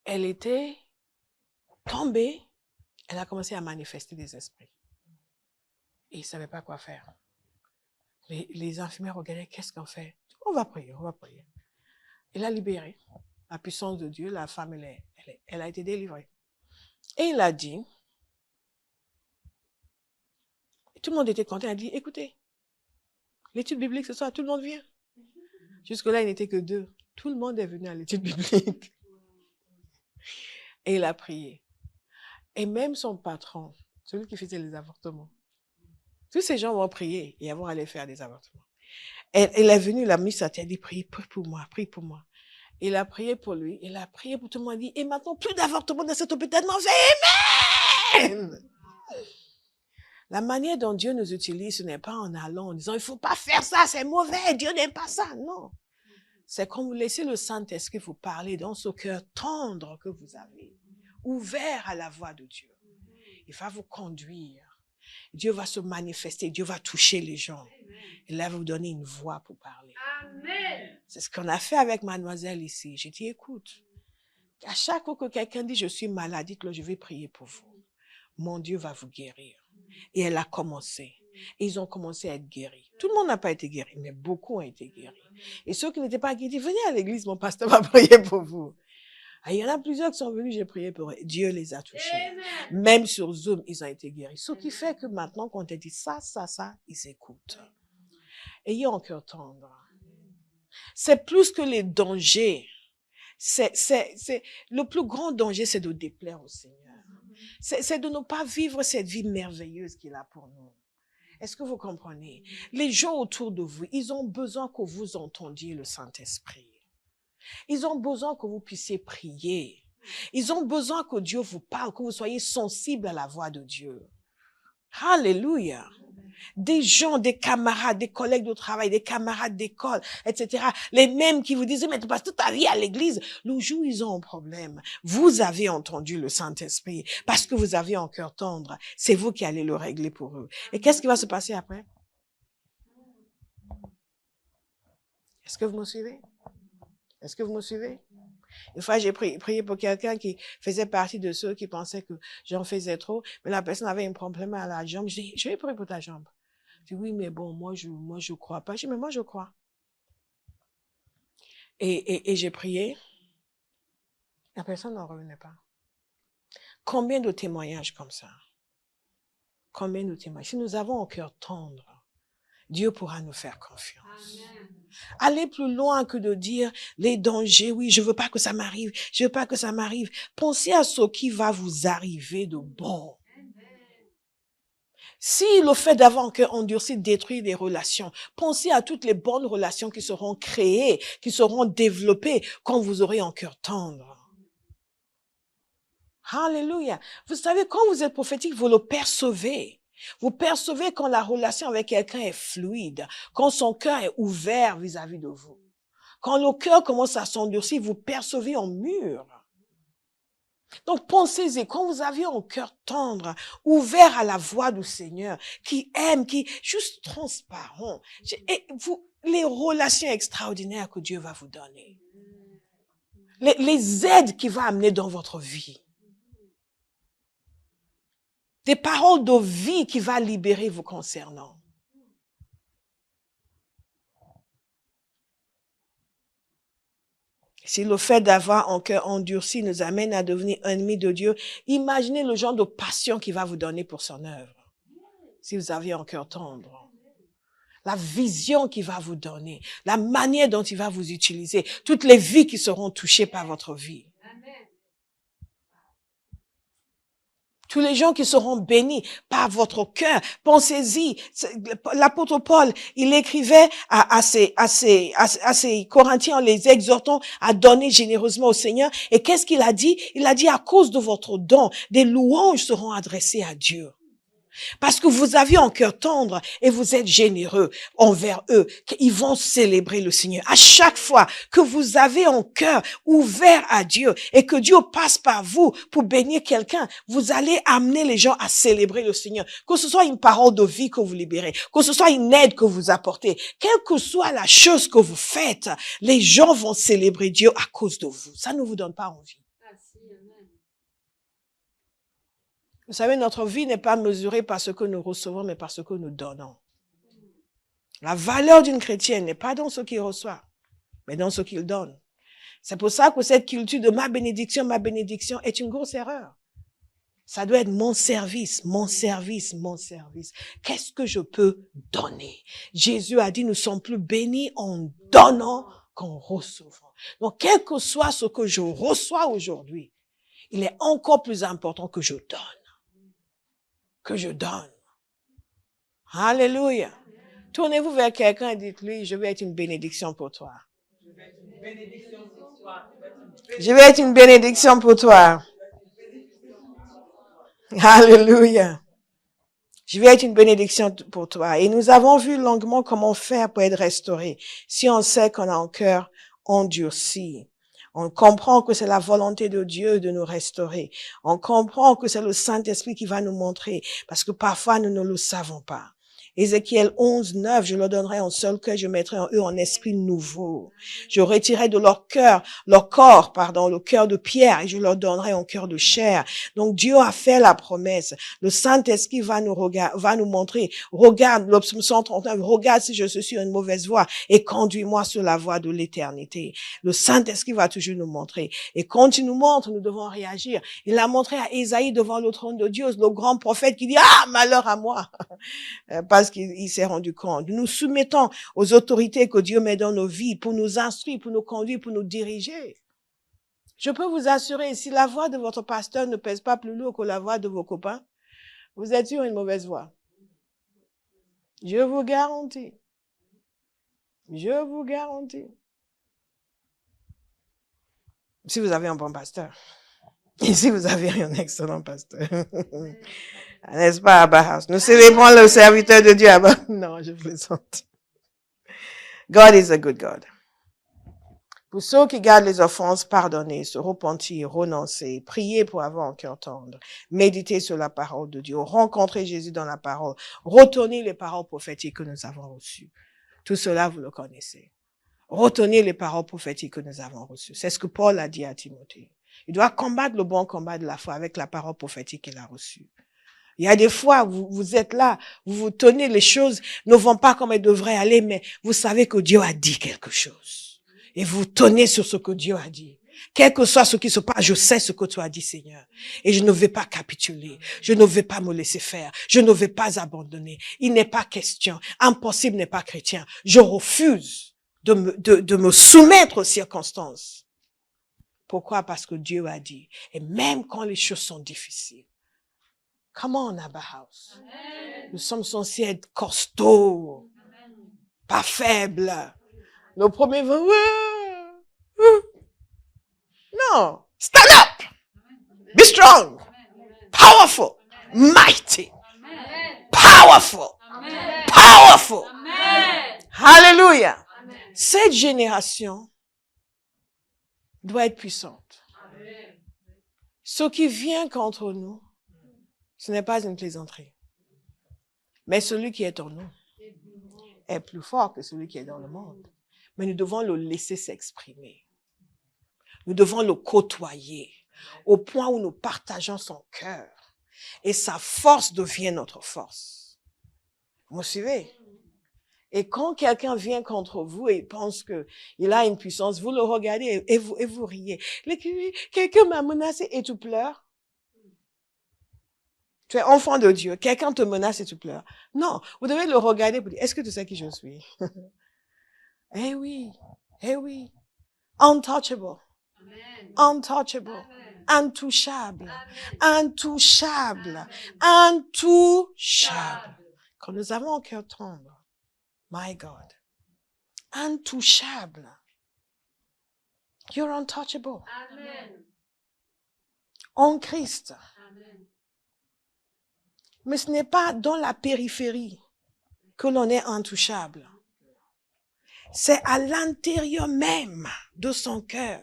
Elle était tombée, elle a commencé à manifester des esprits. Et il ne savait pas quoi faire. Les infirmières regardaient, qu'est-ce qu'on fait? On va prier, on va prier. Il a libéré la puissance de Dieu, la femme, elle a été délivrée. Et il a dit, tout le monde était content, il a dit, écoutez, l'étude biblique ce soir, tout le monde vient. Jusque-là, il n'était que 2. Tout le monde est venu à l'étude biblique. Et il a prié. Et même son patron, celui qui faisait les avortements, tous ces gens vont prier et vont aller faire des avortements. Elle est venue, il a mis sa tête, il dit, prie pour moi, prie pour moi. Il a prié pour lui, il a prié pour tout le monde, il dit, et maintenant, plus d'avortements dans cet hôpital, non, c'est Amen! La manière dont Dieu nous utilise, ce n'est pas en allant, en disant, il ne faut pas faire ça, c'est mauvais, Dieu n'aime pas ça, non. C'est quand vous laissez le Saint-Esprit vous parler dans ce cœur tendre que vous avez, ouvert à la voix de Dieu. Il va vous conduire. Dieu va se manifester, Dieu va toucher les gens. Et là, vous donner une voix pour parler. Amen. C'est ce qu'on a fait avec mademoiselle ici. J'ai dit, écoute, à chaque fois que quelqu'un dit, je suis malade, dites-le, je vais prier pour vous. Mon Dieu va vous guérir. Et elle a commencé. Et ils ont commencé à être guéris. Tout le monde n'a pas été guéri, mais beaucoup ont été guéris. Et ceux qui n'étaient pas guéris, venez à l'église, mon pasteur va prier pour vous. Et il y en a plusieurs qui sont venus, j'ai prié pour eux. Dieu les a touchés. Amen. Même sur Zoom, ils ont été guéris. Ce qui fait que maintenant, quand on te dit ça, ils écoutent. Ayez un cœur tendre. C'est plus que les dangers. Le plus grand danger, c'est de déplaire au Seigneur. C'est de ne pas vivre cette vie merveilleuse qu'il a pour nous. Est-ce que vous comprenez? Les gens autour de vous, ils ont besoin que vous entendiez le Saint-Esprit. Ils ont besoin que vous puissiez prier. Ils ont besoin que Dieu vous parle, que vous soyez sensible à la voix de Dieu. Alléluia. Des gens, des camarades, des collègues de travail, des camarades d'école, etc. Les mêmes qui vous disent, mais tu passes toute ta vie à l'église. Le jour où ils ont un problème, vous avez entendu le Saint-Esprit parce que vous avez un cœur tendre. C'est vous qui allez le régler pour eux. Et qu'est-ce qui va se passer après? Est-ce que vous me suivez? Est-ce que vous me suivez? Une fois, j'ai prié pour quelqu'un qui faisait partie de ceux qui pensaient que j'en faisais trop, mais la personne avait un problème à la jambe. Je dis, je vais prier pour ta jambe. Je dis, oui, mais bon, moi, je crois pas. Je dis, mais moi, je crois. Et j'ai prié. La personne n'en revenait pas. Combien de témoignages comme ça? Combien de témoignages? Si nous avons un cœur tendre, Dieu pourra nous faire confiance. Amen. Allez plus loin que de dire les dangers. Oui, je veux pas que ça m'arrive. Je veux pas que ça m'arrive. Pensez à ce qui va vous arriver de bon. Si le fait d'avoir un cœur endurci détruit des relations, pensez à toutes les bonnes relations qui seront créées, qui seront développées quand vous aurez un cœur tendre. Alléluia. Vous savez, quand vous êtes prophétique, vous le percevez. Vous percevez quand la relation avec quelqu'un est fluide, quand son cœur est ouvert vis-à-vis de vous. Quand le cœur commence à s'endurcir, vous percevez un mur. Donc pensez-y, quand vous avez un cœur tendre, ouvert à la voix du Seigneur, qui aime, qui est juste transparent, et les relations extraordinaires que Dieu va vous donner. les aides qu'il va amener dans votre vie. Des paroles de vie qui va libérer vous concernant. Si le fait d'avoir un cœur endurci nous amène à devenir ennemis de Dieu, imaginez le genre de passion qu'il va vous donner pour son œuvre. Si vous aviez un cœur tendre. La vision qu'il va vous donner, la manière dont il va vous utiliser, toutes les vies qui seront touchées par votre vie. Tous les gens qui seront bénis par votre cœur. Pensez-y. L'apôtre Paul, il écrivait à ces Corinthiens en les exhortant à donner généreusement au Seigneur. Et qu'est-ce qu'il a dit? Il a dit, à cause de votre don, des louanges seront adressées à Dieu. Parce que vous aviez un cœur tendre et vous êtes généreux envers eux, qu'ils vont célébrer le Seigneur. À chaque fois que vous avez un cœur ouvert à Dieu et que Dieu passe par vous pour bénir quelqu'un, vous allez amener les gens à célébrer le Seigneur. Que ce soit une parole de vie que vous libérez, que ce soit une aide que vous apportez, quelle que soit la chose que vous faites, les gens vont célébrer Dieu à cause de vous. Ça ne vous donne pas envie. Vous savez, notre vie n'est pas mesurée par ce que nous recevons, mais par ce que nous donnons. La valeur d'une chrétienne n'est pas dans ce qu'il reçoit, mais dans ce qu'il donne. C'est pour ça que cette culture de ma bénédiction est une grosse erreur. Ça doit être mon service, mon service, mon service. Qu'est-ce que je peux donner? Jésus a dit, nous sommes plus bénis en donnant qu'en recevant. Donc, quel que soit ce que je reçois aujourd'hui, il est encore plus important que je donne. Que je donne. Alléluia. Tournez-vous vers quelqu'un et dites-lui, je vais être une bénédiction pour toi. Je vais être une bénédiction pour toi. Alléluia. Je vais être une bénédiction pour toi. Et nous avons vu longuement comment faire pour être restauré. Si on sait qu'on a un cœur endurci. On comprend que c'est la volonté de Dieu de nous restaurer. On comprend que c'est le Saint-Esprit qui va nous montrer, parce que parfois nous ne le savons pas. Ézéchiel 11, 9, je leur donnerai un seul cœur, je mettrai en eux un esprit nouveau. Je retirerai de leur corps, le cœur de pierre, et je leur donnerai un cœur de chair. Donc Dieu a fait la promesse. Le Saint-Esprit va nous montrer. Regarde, le psaume 139, regarde si je suis sur une mauvaise voie et conduis-moi sur la voie de l'éternité. Le Saint-Esprit va toujours nous montrer. Et quand il nous montre, nous devons réagir. Il a montré à Ésaïe devant le trône de Dieu, le grand prophète qui dit, ah, malheur à moi. Parce qu'il s'est rendu compte. Nous nous soumettons aux autorités que Dieu met dans nos vies pour nous instruire, pour nous conduire, pour nous diriger. Je peux vous assurer, si la voix de votre pasteur ne pèse pas plus lourd que la voix de vos copains, vous êtes sur une mauvaise voie. Je vous garantis. Je vous garantis. Si vous avez un bon pasteur. Et si vous avez un excellent pasteur. N'est-ce pas, Abba House? Nous célébrons le serviteur de Dieu, Abba. Non, je plaisante. God is a good God. Pour ceux qui gardent les offenses, pardonnez, se repentir, renoncer, prier pour avoir un cœur tendre, méditer sur la parole de Dieu, rencontrer Jésus dans la parole, retenir les paroles prophétiques que nous avons reçues. Tout cela, vous le connaissez. Retenir les paroles prophétiques que nous avons reçues. C'est ce que Paul a dit à Timothée. Il doit combattre le bon combat de la foi avec la parole prophétique qu'il a reçue. Il y a des fois, vous êtes là, vous vous tenez, les choses ne vont pas comme elles devraient aller, mais vous savez que Dieu a dit quelque chose. Et vous tenez sur ce que Dieu a dit. Quel que soit ce qui se passe, je sais ce que tu as dit, Seigneur. Et je ne vais pas capituler. Je ne vais pas me laisser faire. Je ne vais pas abandonner. Il n'est pas question. Impossible n'est pas chrétien. Je refuse de me soumettre aux circonstances. Pourquoi? Parce que Dieu a dit. Et même quand les choses sont difficiles. Come on, Abba House. Amen. Nous sommes censés être costauds, pas faibles. Nos premiers vont, non, stand up, be strong, powerful, mighty, powerful, powerful. Hallelujah. Cette génération doit être puissante. Ce qui vient contre nous, ce n'est pas une plaisanterie. Mais celui qui est en nous est plus fort que celui qui est dans le monde. Mais nous devons le laisser s'exprimer. Nous devons le côtoyer au point où nous partageons son cœur. Et sa force devient notre force. Vous me suivez? Et quand quelqu'un vient contre vous et pense qu'il a une puissance, vous le regardez et vous riez. Quelqu'un m'a menacé et tu pleures. Tu es enfant de Dieu. Quelqu'un te menace et tu pleures. Non, vous devez le regarder pour dire, est-ce que tu sais qui je suis? Eh oui, eh oui. Untouchable. Amen. Untouchable. Amen. Intouchable. Amen. Intouchable. Amen. Intouchable. Quand nous avons un cœur tendre, my God, intouchable. You're untouchable. Amen. En Christ. Amen. Mais ce n'est pas dans la périphérie que l'on est intouchable. C'est à l'intérieur même de son cœur,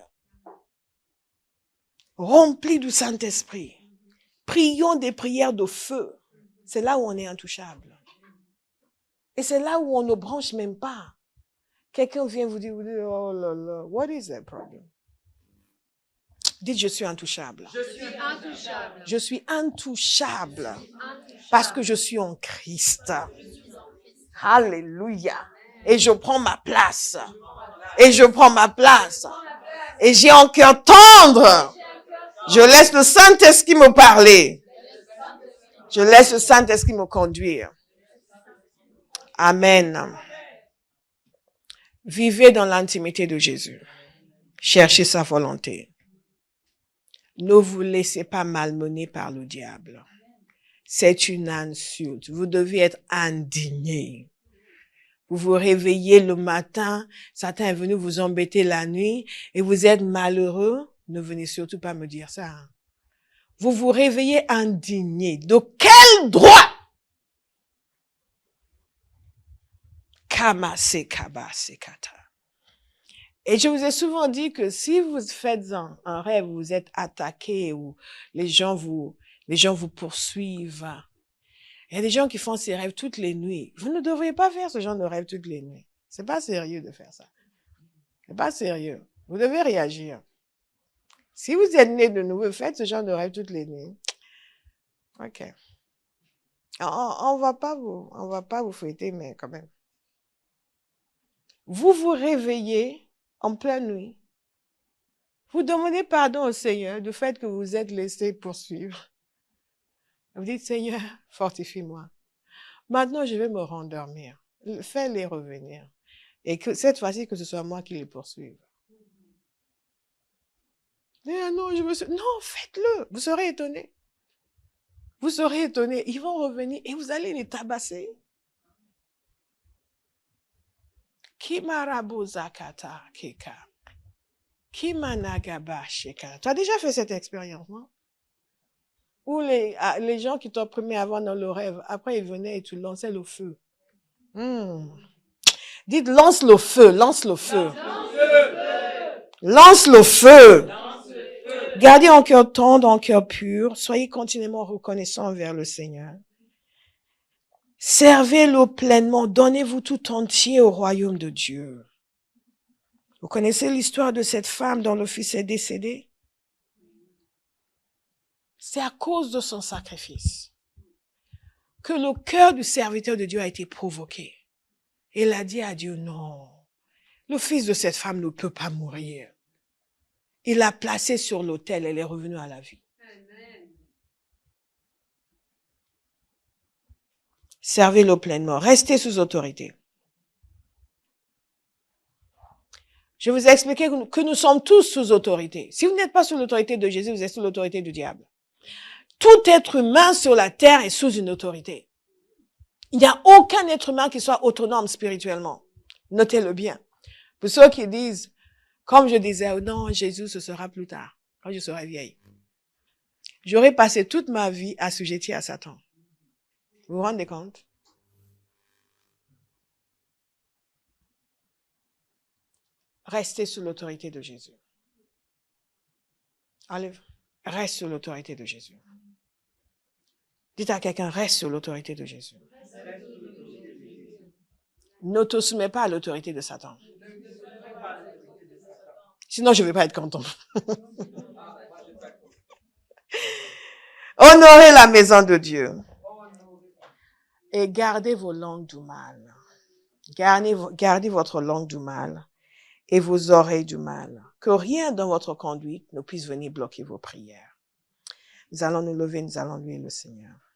rempli du Saint-Esprit. Prions des prières de feu. C'est là où on est intouchable. Et c'est là où on ne branche même pas. Quelqu'un vient vous dire, oh là là, what is that problem? Dites, je suis intouchable. Je suis intouchable. Je suis intouchable. Parce que je suis en Christ. Alléluia. Et je prends ma place. Et je prends ma place. Et j'ai un cœur tendre. Je laisse le Saint-Esprit me parler. Je laisse le Saint-Esprit me conduire. Amen. Vivez dans l'intimité de Jésus. Cherchez sa volonté. Ne vous laissez pas malmener par le diable. C'est une insulte. Vous devez être indigné. Vous vous réveillez le matin, Satan est venu vous embêter la nuit et vous êtes malheureux. Ne venez surtout pas me dire ça. Vous vous réveillez indigné. De quel droit? Kamase kabase kata. Et je vous ai souvent dit que si vous faites un rêve, vous êtes attaqué ou les gens vous poursuivent. Il y a des gens qui font ces rêves toutes les nuits. Vous ne devriez pas faire ce genre de rêve toutes les nuits. C'est pas sérieux de faire ça. C'est pas sérieux. Vous devez réagir. Si vous êtes né de nouveau, faites ce genre de rêve toutes les nuits. OK. On va pas vous fouetter, mais quand même. Vous vous réveillez en pleine nuit. Vous demandez pardon au Seigneur du fait que vous vous êtes laissé poursuivre. Vous dites, Seigneur, fortifie-moi. Maintenant, je vais me rendormir. Fais-les revenir. Et que cette fois-ci, que ce soit moi qui les poursuive. Non, non, faites-le. Vous serez étonnés. Vous serez étonnés. Ils vont revenir et vous allez les tabasser. Kimarabuzakata keka. Kimanagaba sheka. Tu as déjà fait cette expérience, non? Où les gens qui t'opprimaient avant dans le rêve, après ils venaient et tu lançais le feu. Dites, lance le feu, lance le feu. Lance le feu. Gardez un cœur tendre, un cœur pur. Soyez continuellement reconnaissants envers le Seigneur. Servez-le pleinement. Donnez-vous tout entier au royaume de Dieu. Vous connaissez l'histoire de cette femme dont le fils est décédé? C'est à cause de son sacrifice que le cœur du serviteur de Dieu a été provoqué. Il a dit à Dieu, non, le fils de cette femme ne peut pas mourir. Il l'a placée sur l'autel, elle est revenue à la vie. Amen. Servez-le pleinement, restez sous autorité. Je vous ai expliqué que nous sommes tous sous autorité. Si vous n'êtes pas sous l'autorité de Jésus, vous êtes sous l'autorité du diable. Tout être humain sur la terre est sous une autorité. Il n'y a aucun être humain qui soit autonome spirituellement. Notez-le bien. Pour ceux qui disent, comme je disais, oh non, Jésus, ce sera plus tard, quand je serai vieille. J'aurais passé toute ma vie assujettie à Satan. Vous vous rendez compte? Restez sous l'autorité de Jésus. Allez, reste sous l'autorité de Jésus. Dites à quelqu'un, reste sur l'autorité de Jésus. Ne te soumets pas à l'autorité de Satan. Sinon, je ne vais pas être content. Honorez la maison de Dieu. Et gardez vos langues du mal. Gardez votre langue du mal et vos oreilles du mal. Que rien dans votre conduite ne puisse venir bloquer vos prières. Nous allons nous lever, nous allons louer le Seigneur.